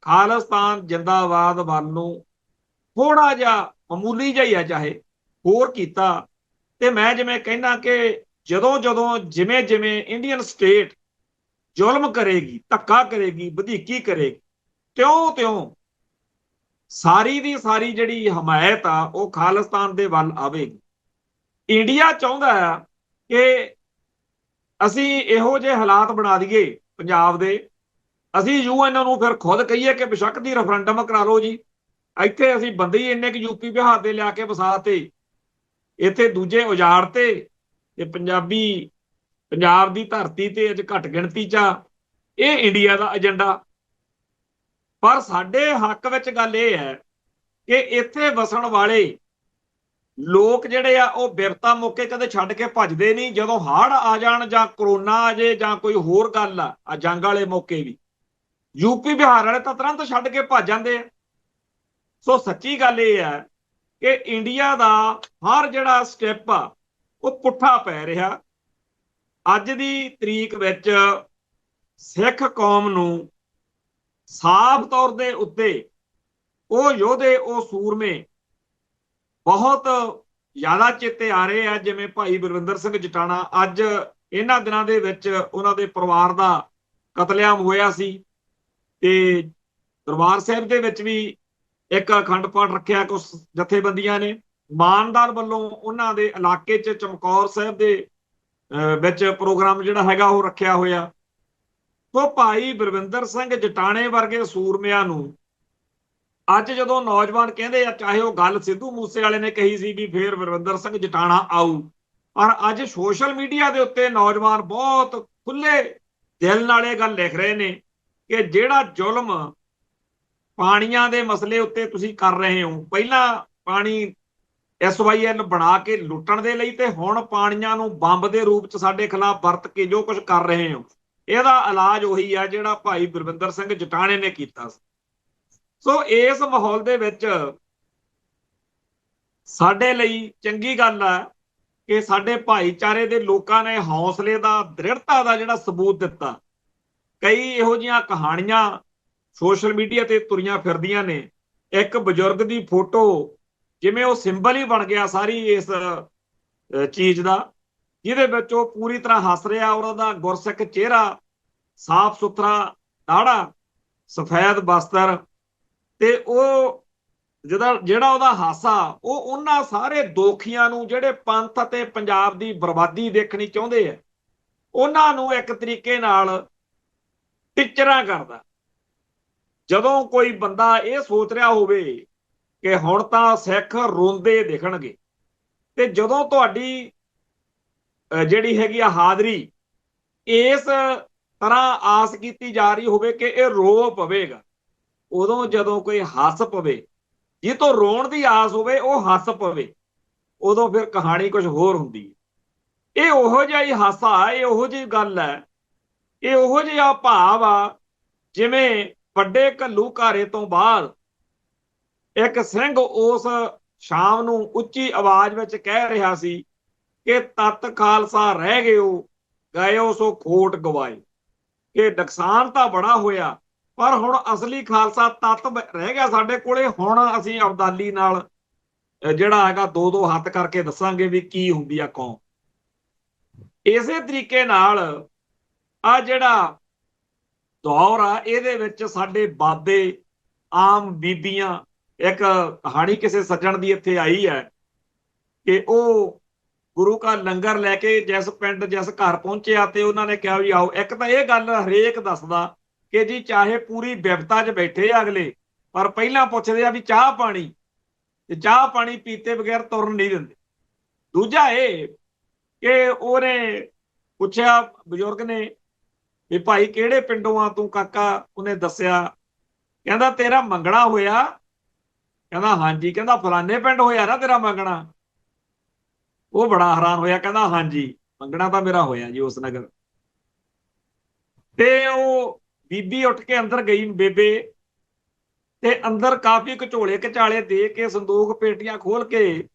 ਖਾਲਿਸਤਾਨ ਜਿੰਦਾਬਾਦ ਵੱਲ ਨੂੰ ਥੋੜਾ ਜਿਹਾ, ਮਾਮੂਲੀ ਜਿਹਾ ਹੀ ਆ ਚਾਹੇ, ਹੋਰ ਕੀਤਾ। ਤੇ ਮੈਂ ਜਿਵੇਂ ਕਹਿੰਦਾ ਕਿ ਜਿਵੇਂ ਜਿਵੇਂ ਇੰਡੀਅਨ ਸਟੇਟ ਜ਼ੁਲਮ ਕਰੇਗੀ, ਧੱਕਾ ਕਰੇਗੀ, ਵਧੀਕੀ ਕਰੇਗੀ, ਤਿਉਂ ਸਾਰੀ ਦੀ ਸਾਰੀ ਜਿਹੜੀ ਹਮਾਇਤ ਆ ਉਹ ਖਾਲਿਸਤਾਨ ਦੇ ਵੱਲ ਆਵੇਗੀ। ਇੰਡੀਆ ਚਾਹੁੰਦਾ ਆ ਕਿ ਅਸੀਂ ਇਹੋ ਜਿਹੇ ਹਾਲਾਤ ਬਣਾ ਦਈਏ ਪੰਜਾਬ ਦੇ, ਅਸੀਂ ਯੂਐਨ ਨੂੰ ਫਿਰ ਖੁਦ ਕਹੀਏ ਕਿ ਬੇਸ਼ੱਕ ਦੀ ਰੈਫਰੈਂਡਮ ਕਰਾ ਲਓ ਜੀ, ਇੱਥੇ ਅਸੀਂ ਬੰਦੇ ਹੀ ਇੰਨੇ ਕਿ ਯੂਪੀ ਬਿਹਾਰ ਦੇ ਲਿਆ ਕੇ ਵਸਾਤੇ, ਇੱਥੇ ਦੂਜੇ ਉਜਾੜਤੇ, ਤੇ ਪੰਜਾਬ ਦੀ ਧਰਤੀ ਤੇ ਅੱਜ ਘੱਟ ਗਿਣਤੀ 'ਚ ਆ। ਇਹ ਇੰਡੀਆ ਦਾ ਏਜੰਡਾ। ਪਰ ਸਾਡੇ ਹੱਕ ਵਿੱਚ ਗੱਲ ਇਹ ਹੈ ਕਿ ਇੱਥੇ ਵਸਣ ਵਾਲੇ ਲੋਕ ਜਿਹੜੇ ਆ ਉਹ ਬਿਰਤਾ ਮੌਕੇ ਕਦੇ ਛੱਡ ਕੇ ਭੱਜਦੇ ਨਹੀਂ। ਜਦੋਂ ਹੜ੍ਹ ਆ ਜਾਣ ਜਾਂ ਕਰੋਨਾ ਆ ਜੇ ਜਾਂ ਕੋਈ ਹੋਰ ਗੱਲ ਆ ਜੰਗ ਵਾਲੇ ਮੌਕੇ ਵੀ ਯੂਪੀ ਬਿਹਾਰ ਵਾਲੇ ਤਾਂ ਤੁਰੰਤ ਛੱਡ ਕੇ ਭੱਜ ਜਾਂਦੇ ਆ। ਸੋ ਸੱਚੀ ਗੱਲ ਇਹ ਹੈ ਕਿ ਇੰਡੀਆ ਦਾ ਹਰ ਜਿਹੜਾ ਸਟੈਪ ਆ ਉਹ ਪੁੱਠਾ ਪੈ ਰਿਹਾ। ਅੱਜ ਦੀ ਤਰੀਕ ਵਿੱਚ ਸਿੱਖ ਕੌਮ ਨੂੰ ਸਾਫ਼ ਤੌਰ ਦੇ ਉੱਤੇ ਉਹ ਯੋਧੇ, ਉਹ ਸੂਰਮੇ ਬਹੁਤ ਜ਼ਿਆਦਾ ਚੇਤੇ ਆ ਰਹੇ ਆ। ਜਿਵੇਂ ਭਾਈ ਬਲਵਿੰਦਰ ਸਿੰਘ ਜਟਾਣਾ, ਅੱਜ ਇਹਨਾਂ ਦਿਨਾਂ ਦੇ ਵਿੱਚ ਉਹਨਾਂ ਦੇ ਪਰਿਵਾਰ ਦਾ ਕਤਲੇਆਮ ਹੋਇਆ ਸੀ ਤੇ ਦਰਬਾਰ ਸਾਹਿਬ ਦੇ ਵਿੱਚ ਵੀ ਇੱਕ ਅਖੰਡ ਪਾਠ ਰੱਖਿਆ ਕੁਝ ਜਥੇਬੰਦੀਆਂ ਨੇ। ਮਾਨਦਾਰ ਵੱਲੋਂ ਉਹਨਾਂ ਦੇ ਇਲਾਕੇ 'ਚ ਚਮਕੌਰ ਸਾਹਿਬ ਦੇ ਵਿੱਚ ਪ੍ਰੋਗਰਾਮ ਜਿਹੜਾ ਹੈਗਾ ਉਹ ਰੱਖਿਆ ਹੋਇਆ। ਸੋ ਭਾਈ ਬਲਵਿੰਦਰ ਸਿੰਘ ਜਟਾਣੇ ਵਰਗੇ ਸੂਰਮਿਆਂ ਨੂੰ ਅੱਜ ਜਦੋਂ ਨੌਜਵਾਨ ਕਹਿੰਦੇ ਆ, ਚਾਹੇ ਉਹ ਗੱਲ ਸਿੱਧੂ ਮੂਸੇ ਵਾਲੇ ਨੇ ਕਹੀ ਸੀ ਵੀ ਫੇਰ ਬਲਵਿੰਦਰ ਸਿੰਘ ਜਟਾਣਾ ਆਊ, ਪਰ ਅੱਜ ਸੋਸ਼ਲ ਮੀਡੀਆ ਦੇ ਉੱਤੇ ਨੌਜਵਾਨ ਬਹੁਤ ਖੁੱਲੇ ਦਿਲ ਨਾਲ ਇਹ ਗੱਲ ਲਿਖ ਰਹੇ ਨੇ ਕਿ ਜਿਹੜਾ ਜ਼ੁਲਮ ਪਾਣੀਆਂ ਦੇ ਮਸਲੇ ਉੱਤੇ ਤੁਸੀਂ ਕਰ ਰਹੇ ਹੋ, ਪਹਿਲਾਂ ਪਾਣੀ SYL ਬਣਾ ਕੇ ਲੁੱਟਣ ਦੇ ਲਈ, ਤੇ ਹੁਣ ਪਾਣੀਆਂ ਨੂੰ ਬੰਬ ਦੇ ਰੂਪ ਚ ਸਾਡੇ ਖਿਲਾਫ ਵਰਤ ਕੇ ਜੋ ਕੁਝ ਕਰ ਰਹੇ ਹੋ, ਇਹਦਾ ਇਲਾਜ ਉਹੀ ਆ ਜਿਹੜਾ ਭਾਈ ਗੁਰਵਿੰਦਰ ਸਿੰਘ ਜਟਾਣੇ ਨੇ ਕੀਤਾ ਸੀ। ਸੋ ਇਸ ਮਾਹੌਲ ਦੇ ਵਿੱਚ ਸਾਡੇ ਲਈ ਚੰਗੀ ਗੱਲ ਆ ਕਿ ਸਾਡੇ ਭਾਈਚਾਰੇ ਦੇ ਲੋਕਾਂ ਨੇ ਹੌਸਲੇ ਦਾ, ਦ੍ਰਿੜਤਾ ਦਾ ਜਿਹੜਾ ਸਬੂਤ ਦਿੱਤਾ। ਕਈ ਇਹੋ ਜਿਹੀਆਂ ਕਹਾਣੀਆਂ ਸੋਸ਼ਲ ਮੀਡੀਆ ਤੇ ਤੁਰੀਆਂ ਫਿਰਦੀਆਂ ਨੇ। ਇੱਕ ਬਜ਼ੁਰਗ ਦੀ ਫੋਟੋ, ਜਿਵੇਂ ਉਹ ਸਿੰਬਲ ਹੀ ਬਣ ਗਿਆ ਸਾਰੀ ਇਸ ਚੀਜ਼ ਦਾ, ਜਿਹਦੇ ਵਿੱਚ ਉਹ ਪੂਰੀ ਤਰ੍ਹਾਂ ਹੱਸ ਰਿਹਾ, ਔਰ ਉਹਦਾ ਗੁਰਸਿੱਖ ਚਿਹਰਾ, ਸਾਫ਼ ਸੁਥਰਾ ਦਾੜਾ, ਸਫੈਦ ਬਸਤਰ, ਤੇ ਉਹ ਜਿਹੜਾ ਉਹਦਾ ਹਾਸਾ, ਉਹ ਉਹਨਾਂ ਸਾਰੇ ਦੋਖੀਆਂ ਨੂੰ ਜਿਹੜੇ ਪੰਥ ਅਤੇ ਪੰਜਾਬ ਦੀ ਬਰਬਾਦੀ ਦੇਖਣੀ ਚਾਹੁੰਦੇ ਆ, ਉਹਨਾਂ ਨੂੰ ਇੱਕ ਤਰੀਕੇ ਨਾਲ ਟਿਚਰਾਂ ਕਰਦਾ। ਜਦੋਂ ਕੋਈ ਬੰਦਾ ਇਹ ਸੋਚ ਰਿਹਾ ਹੋਵੇ ਕਿ ਹੁਣ ਤਾਂ ਸਿੱਖ ਰੋਂਦੇ ਦਿਖਣਗੇ, ਤੇ ਜਦੋਂ ਤੁਹਾਡੀ ਜਿਹੜੀ ਹੈਗੀ ਆ ਹਾਜ਼ਰੀ ਇਸ ਤਰ੍ਹਾਂ ਆਸ ਕੀਤੀ ਜਾ ਰਹੀ ਹੋਵੇ ਕਿ ਇਹ ਰੋ ਪਵੇਗਾ, ਉਦੋਂ ਜਦੋਂ ਕੋਈ ਹੱਸ ਪਵੇ, ਜਿਹ ਤੋਂ ਰੋਣ ਦੀ ਆਸ ਹੋਵੇ ਉਹ ਹੱਸ ਪਵੇ, ਉਦੋਂ ਫਿਰ ਕਹਾਣੀ ਕੁਝ ਹੋਰ ਹੁੰਦੀ ਹੈ। ਇਹ ਉਹੋ ਜਿਹਾ ਹੀ ਹਾਸਾ, ਇਹ ਉਹੋ ਜਿਹੀ ਗੱਲ ਹੈ, ਇਹ ਉਹੋ ਜਿਹਾ ਭਾਵ ਆ ਜਿਵੇਂ ਵੱਡੇ ਘੱਲੂਘਾਰੇ ਤੋਂ ਬਾਅਦ ਇੱਕ ਸਿੰਘ ਉਸ ਸ਼ਾਮ ਨੂੰ ਉੱਚੀ ਆਵਾਜ਼ ਵਿੱਚ ਕਹਿ ਰਿਹਾ ਸੀ ਕਿ ਤਤ ਖਾਲਸਾ ਰਹਿ ਗਏ ਸੋ ਖੋਟ ਗਵਾਏ, ਕਿ ਨੁਕਸਾਨ ਤਾਂ ਬੜਾ ਹੋਇਆ, ਪਰ ਹੁਣ ਅਸਲੀ ਖਾਲਸਾ ਤੱਤ ਰਹਿ ਗਿਆ ਸਾਡੇ ਕੋਲੇ। ਹੁਣ ਅਸੀਂ ਅਬਦਾਲੀ ਨਾਲ ਜਿਹੜਾ ਹੈਗਾ ਦੋ ਦੋ ਹੱਥ ਕਰਕੇ ਦੱਸਾਂਗੇ ਵੀ ਕੀ ਹੁੰਦੀ ਆ ਕੌਮ। ਇਸੇ ਤਰੀਕੇ ਨਾਲ ਆ ਜਿਹੜਾ ਦੌਰ ਆ, ਇਹਦੇ ਵਿੱਚ ਸਾਡੇ ਬਾਬੇ, ਆਮ ਬੀਬੀਆਂ, ਇੱਕ ਕਹਾਣੀ ਕਿਸੇ ਸੱਜਣ ਦੀ ਇੱਥੇ ਆਈ ਹੈ ਕਿ ਉਹ ਗੁਰੂ ਕਾ ਲੰਗਰ ਲੈ ਕੇ ਜਿਸ ਪਿੰਡ ਜਿਸ ਘਰ ਪਹੁੰਚਿਆ, ਤੇ ਉਹਨਾਂ ਨੇ ਕਿਹਾ ਵੀ ਆਓ। ਇੱਕ ਤਾਂ ਇਹ ਗੱਲ ਹਰੇਕ ਦੱਸਦਾ ਕਿ ਜੀ ਚਾਹੇ ਪੂਰੀ ਬਿਪਤਾ 'ਚ ਬੈਠੇ ਆ ਅਗਲੇ, ਪਰ ਪਹਿਲਾਂ ਪੁੱਛਦੇ ਆ ਵੀ ਚਾਹ ਪਾਣੀ, ਤੇ ਚਾਹ ਪਾਣੀ ਪੀਤੇ ਬਗੈਰ ਤੁਰਨ ਨਹੀਂ ਦਿੰਦੇ। ਦੂਜਾ ਇਹ ਕਿ ਉਹਨੇ ਪੁੱਛਿਆ ਬਜ਼ੁਰਗ ਨੇ ਵੀ ਭਾਈ ਕਿਹੜੇ ਪਿੰਡੋਂ ਆ ਤੂੰ ਕਾਕਾ? ਉਹਨੇ ਦੱਸਿਆ। ਕਹਿੰਦਾ ਤੇਰਾ ਮੰਗਣਾ ਹੋਇਆ? ਕਹਿੰਦਾ ਹਾਂਜੀ। ਕਹਿੰਦਾ ਫਲਾਣੇ ਪਿੰਡ ਹੋਇਆ ਨਾ ਤੇਰਾ ਮੰਗਣਾ? ਉਹ ਬੜਾ ਹੈਰਾਨ ਹੋਇਆ, ਕਹਿੰਦਾ ਹਾਂਜੀ ਮੰਗਣਾ ਤਾਂ ਮੇਰਾ ਹੋਇਆ ਜੀ ਉਸ ਨਗਰ। ਤੇ ਉਹ ਬੀਬੀ ਉੱਠ ਕੇ ਅੰਦਰ ਗਈ, ਬੇਬੇ, ਤੇ ਅੰਦਰ ਕਾਫੀ ਘਚੋਲੇ ਘਚਾਲੇ ਦੇ ਕੇ, ਸੰਦੂਕ ਪੇਟੀਆਂ ਖੋਲ ਕੇ,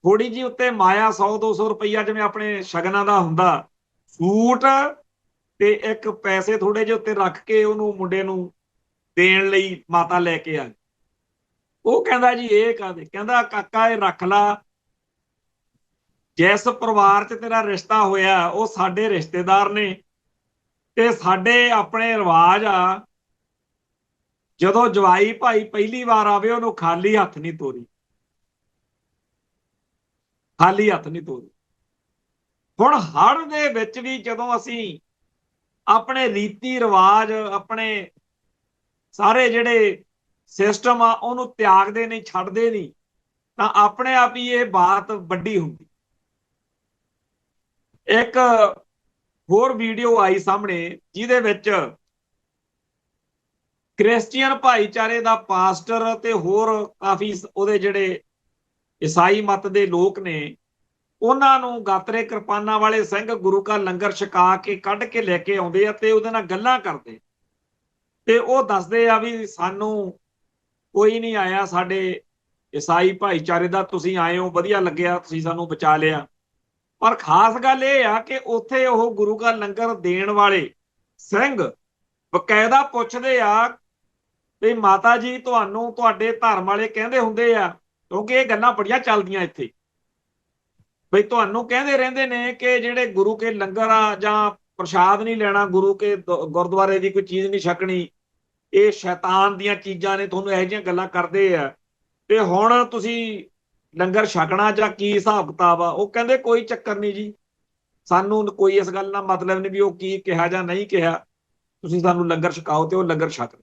ਥੋੜੀ ਜੀ ਉੱਤੇ ਮਾਇਆ 100-200 ਰੁਪਈਆ ਜਿਵੇਂ ਆਪਣੇ ਸ਼ਗਨਾਂ ਦਾ ਹੁੰਦਾ, ਸੂਟ ਤੇ ਇੱਕ ਪੈਸੇ ਥੋੜੇ ਜਿਹੇ ਉੱਤੇ ਰੱਖ ਕੇ ਉਹਨੂੰ ਮੁੰਡੇ ਨੂੰ ਦੇਣ ਲਈ ਮਾਤਾ ਲੈ ਕੇ ਆ। ਉਹ ਕਹਿੰਦਾ ਜੀ ਇਹ ਕਾਹਦੇ? ਕਹਿੰਦਾ ਕਾਕਾ ਇਹ ਰੱਖ ਲਾ, ਜਿਸ ਪਰਿਵਾਰ 'ਚ ਤੇਰਾ ਰਿਸ਼ਤਾ ਹੋਇਆ ਉਹ ਸਾਡੇ ਰਿਸ਼ਤੇਦਾਰ ਨੇ, ਤੇ ਸਾਡੇ ਆਪਣੇ ਰਿਵਾਜ ਆ ਜਦੋਂ ਜਵਾਈ ਭਾਈ ਪਹਿਲੀ ਵਾਰ ਆਵੇ ਉਹਨੂੰ ਖਾਲੀ ਹੱਥ ਨਹੀਂ ਤੋਰੀ, ਖਾਲੀ ਹੱਥ ਨਹੀਂ ਤੋਰੀ। ਹੁਣ ਹੜ੍ਹ ਦੇ ਵਿੱਚ ਵੀ ਜਦੋਂ ਅਸੀਂ ਆਪਣੇ ਰੀਤੀ ਰਿਵਾਜ, ਆਪਣੇ ਸਾਰੇ ਜਿਹੜੇ ਸਿਸਟਮ ਆ ਉਹਨੂੰ ਤਿਆਗਦੇ ਨਹੀਂ, ਛੱਡਦੇ ਨਹੀਂ, ਤਾਂ ਆਪਣੇ ਆਪ ਹੀ ਇਹ ਬਾਤ ਵੱਡੀ ਹੁੰਦੀ। ਇੱਕ ਹੋਰ ਵੀਡੀਓ ਆਈ ਸਾਹਮਣੇ ਜਿਹਦੇ ਵਿੱਚ ਕ੍ਰਿਸਚੀਅਨ ਭਾਈਚਾਰੇ ਦਾ ਪਾਸਟਰ ਤੇ ਹੋਰ ਕਾਫੀ ਉਹਦੇ ਜਿਹੜੇ ਈਸਾਈ ਮਤ ਦੇ ਲੋਕ ਨੇ, ਉਹਨਾਂ ਨੂੰ ਗਾਤਰੇ ਕਿਰਪਾਨਾਂ ਵਾਲੇ ਸਿੰਘ ਗੁਰੂ ਕਾ ਲੰਗਰ ਛਕਾ ਕੇ ਕੱਢ ਕੇ ਲੈ ਕੇ ਆਉਂਦੇ ਆ, ਤੇ ਉਹਦੇ ਨਾਲ ਗੱਲਾਂ ਕਰਦੇ, ਤੇ ਉਹ ਦੱਸਦੇ ਆ ਵੀ ਸਾਨੂੰ ਕੋਈ ਨਹੀਂ ਆਇਆ ਸਾਡੇ ਈਸਾਈ ਭਾਈਚਾਰੇ ਦਾ, ਤੁਸੀਂ ਆਏ ਹੋ, ਵਧੀਆ ਲੱਗਿਆ, ਤੁਸੀਂ ਸਾਨੂੰ ਬਚਾ ਲਿਆ। ਪਰ ਖਾਸ ਗੱਲ ਇਹ ਆ ਕਿ ਉੱਥੇ ਉਹ ਗੁਰੂ ਕਾ ਲੰਗਰ ਦੇਣ ਵਾਲੇ ਸਿੰਘ ਬਕਾਇਦਾ ਪੁੱਛਦੇ ਆ ਵੀ ਮਾਤਾ ਜੀ ਤੁਹਾਨੂੰ ਤੁਹਾਡੇ ਧਰਮ ਵਾਲੇ ਕਹਿੰਦੇ ਹੁੰਦੇ ਆ, ਕਿਉਂਕਿ ਇਹ ਗੱਲਾਂ ਬੜੀਆਂ ਚੱਲਦੀਆਂ ਇੱਥੇ, ਬਈ ਤੁਹਾਨੂੰ ਕਹਿੰਦੇ ਰਹਿੰਦੇ ਨੇ ਕਿ ਜਿਹੜੇ ਗੁਰੂ ਕੇ ਲੰਗਰ ਆ ਜਾਂ ਪ੍ਰਸ਼ਾਦ ਨਹੀਂ ਲੈਣਾ, ਗੁਰੂ ਕੇ ਗੁਰਦੁਆਰੇ ਦੀ ਕੋਈ ਚੀਜ਼ ਨਹੀਂ ਛਕਣੀ, ਇਹ ਸ਼ੈਤਾਨ ਦੀਆਂ ਚੀਜ਼ਾਂ ਨੇ, ਤੁਹਾਨੂੰ ਇਹੋ ਜਿਹੀਆਂ ਗੱਲਾਂ ਕਰਦੇ ਆ, ਤੇ ਹੁਣ ਤੁਸੀਂ ਲੰਗਰ ਛਕਣਾ ਜਾਂ ਕੀ ਹਿਸਾਬ ਕਿਤਾਬ ਆ? ਉਹ ਕਹਿੰਦੇ ਕੋਈ ਚੱਕਰ ਨਹੀਂ ਜੀ, ਸਾਨੂੰ ਕੋਈ ਇਸ ਗੱਲ ਨਾਲ ਮਤਲਬ ਨਹੀਂ ਵੀ ਉਹ ਕੀ ਕਿਹਾ ਜਾਂ ਨਹੀਂ ਕਿਹਾ, ਤੁਸੀਂ ਸਾਨੂੰ ਲੰਗਰ ਛਕਾਓ, ਤੇ ਉਹ ਲੰਗਰ ਛਕ।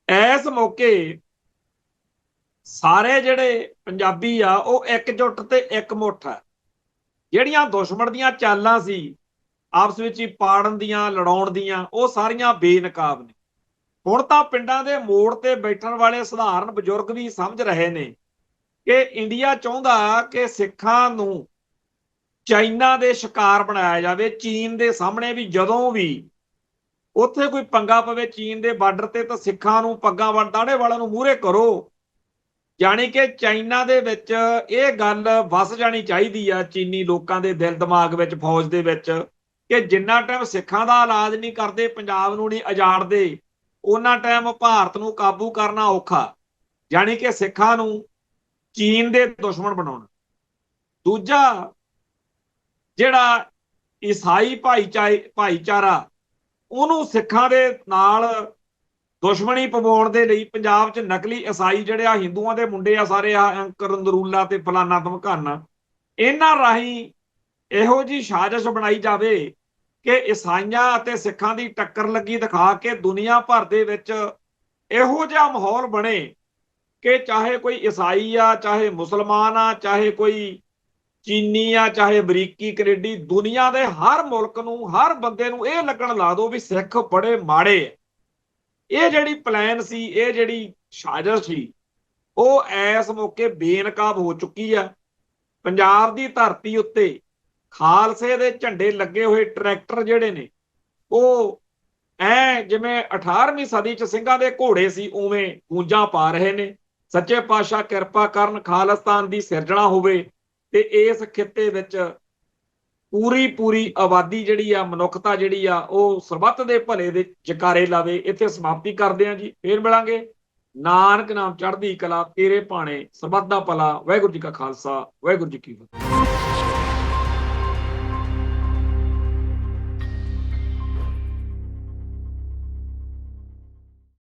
ਇਸ ਮੌਕੇ ਸਾਰੇ ਜਿਹੜੇ ਪੰਜਾਬੀ ਆ ਉਹ ਇਕਜੁੱਟ ਤੇ ਇਕਮੁੱਠ ਆ। ਜਿਹੜੀਆਂ ਦੁਸ਼ਮਣ ਦੀਆਂ ਚਾਲਾਂ ਸੀ ਆਪਸ ਵਿੱਚ ਹੀ ਪਾੜਨ ਦੀਆਂ, ਲੜਾਉਣ ਦੀਆਂ, ਉਹ ਸਾਰੀਆਂ ਬੇਨਕਾਬ ਨੇ। ਹੁਣ ਤਾਂ ਪਿੰਡਾਂ ਦੇ ਮੋੜ ਤੇ ਬੈਠਣ ਵਾਲੇ ਸਧਾਰਨ ਬਜ਼ੁਰਗ ਵੀ ਸਮਝ ਰਹੇ ਨੇ ਕਿ ਇੰਡੀਆ ਚਾਹੁੰਦਾ ਕਿ ਸਿੱਖਾਂ ਨੂੰ ਚਾਈਨਾ ਦੇ ਸ਼ਿਕਾਰ ਬਣਾਇਆ ਜਾਵੇ। ਚੀਨ ਦੇ ਸਾਹਮਣੇ ਵੀ ਜਦੋਂ ਵੀ ਉੱਥੇ ਕੋਈ ਪੰਗਾ ਪਵੇ ਚੀਨ ਦੇ ਬਾਰਡਰ ਤੇ, ਤਾਂ ਸਿੱਖਾਂ ਨੂੰ ਪੱਗਾਂ ਦਾੜੇ ਵਾਲਿਆਂ ਨੂੰ ਮੂਹਰੇ ਕਰੋ। ਯਾਨੀ ਕਿ ਚਾਈਨਾ ਦੇ ਵਿੱਚ ਇਹ ਗੱਲ ਵਸ ਜਾਣੀ ਚਾਹੀਦੀ ਆ ਚੀਨੀ ਲੋਕਾਂ ਦੇ ਦਿਲ ਦਿਮਾਗ ਵਿੱਚ, ਫੌਜ ਦੇ ਵਿੱਚ, ਕਿ ਜਿੰਨਾ ਟਾਈਮ ਸਿੱਖਾਂ ਦਾ ਇਲਾਜ ਨਹੀਂ ਕਰਦੇ, ਪੰਜਾਬ ਨੂੰ ਨਹੀਂ ਉਜਾੜਦੇ, ਉਹਨਾਂ ਟਾਈਮ ਭਾਰਤ ਨੂੰ ਕਾਬੂ ਕਰਨਾ ਔਖਾ। ਯਾਨੀ ਕਿ ਸਿੱਖਾਂ ਨੂੰ ਚੀਨ ਦੇ ਦੁਸ਼ਮਣ ਬਣਾਉਣਾ। ਦੂਜਾ, ਜਿਹੜਾ ਈਸਾਈ ਭਾਈਚਾਰਾ, ਉਹਨੂੰ ਸਿੱਖਾਂ ਦੇ ਨਾਲ ਦੁਸ਼ਮਣੀ ਪਵਾਉਣ ਦੇ ਲਈ ਪੰਜਾਬ 'ਚ ਨਕਲੀ ਈਸਾਈ ਜਿਹੜੇ ਆ ਹਿੰਦੂਆਂ ਦੇ ਮੁੰਡੇ ਆ ਸਾਰੇ, ਆ ਅੰਕਰ ਨਦਰੂਲਾ ਤੇ ਫਲਾਨਾ ਧਮਕਾਨਾ, ਇਹਨਾਂ ਰਾਹੀਂ ਇਹੋ ਜੀ ਸਾਜ਼ਿਸ਼ ਬਣਾਈ ਜਾਵੇ ਕਿ ਈਸਾਈਆਂ ਅਤੇ ਸਿੱਖਾਂ ਦੀ ਟੱਕਰ ਲੱਗੀ ਦਿਖਾ ਕੇ ਦੁਨੀਆ ਭਰ ਦੇ ਵਿੱਚ ਇਹੋ ਜਿਹਾ ਮਾਹੌਲ ਬਣੇ ਕਿ ਚਾਹੇ ਕੋਈ ਈਸਾਈ ਆ, ਚਾਹੇ ਮੁਸਲਮਾਨ ਆ, ਚਾਹੇ ਕੋਈ ਚੀਨੀ ਆ, ਚਾਹੇ ਅਮਰੀਕੀ, ਕੈਨੇਡੀ, ਦੁਨੀਆ ਦੇ ਹਰ ਮੁਲਕ ਨੂੰ, ਹਰ ਬੰਦੇ ਨੂੰ ਇਹ ਲੱਗਣ ਲਾ ਦੋ ਵੀ ਸਿੱਖ ਬੜੇ ਮਾੜੇ ਆ। ਇਹ ਜਿਹੜੀ ਪਲਾਨ ਸੀ, ਇਹ ਜਿਹੜੀ ਸਾਜ਼ਿਸ਼ ਸੀ, ਉਹ ਇਸ ਮੌਕੇ ਬੇਨਕਾਬ ਹੋ ਚੁੱਕੀ ਆ। ਪੰਜਾਬ ਦੀ ਧਰਤੀ ਉੱਤੇ ਖਾਲਸੇ ਦੇ ਝੰਡੇ ਲੱਗੇ ਹੋਏ ਟਰੈਕਟਰ ਜਿਹੜੇ ਨੇ, ਉਹ ਜਿਵੇਂ 18ਵੀਂ ਸਦੀ 'ਚ ਸਿੰਘਾਂ ਦੇ ਘੋੜੇ ਸੀ, ਉਵੇਂ ਗੂੰਜਾਂ ਪਾ ਰਹੇ ਨੇ। ਸੱਚੇ ਪਾਤਸ਼ਾਹ ਕਿਰਪਾ ਕਰਨ, ਖਾਲਿਸਤਾਨ ਦੀ ਸਿਰਜਣਾ ਹੋਵੇ ਤੇ ਇਸ ਖਿੱਤੇ ਵਿੱਚ ਪੂਰੀ ਆਬਾਦੀ ਜਿਹੜੀ ਆ, ਮਨੁੱਖਤਾ ਜਿਹੜੀ ਆ, ਉਹ ਸਰਬੱਤ ਦੇ ਭਲੇ ਦੇ ਜਕਾਰੇ ਲਾਵੇ। ਇੱਥੇ ਸਮਾਪਤੀ ਕਰਦੇ ਹਾਂ ਜੀ, ਫੇਰ ਮਿਲਾਂਗੇ। ਨਾਨਕ ਨਾਮ ਚੜ੍ਹਦੀ ਕਲਾ, ਤੇਰੇ ਭਾਣੇ ਸਰਬੱਤ ਦਾ ਭਲਾ। ਵਾਹਿਗੁਰੂ ਜੀ ਕਾ ਖਾਲਸਾ, ਵਾਹਿਗੁਰੂ ਜੀ ਕੀ ਫਤਿਹ।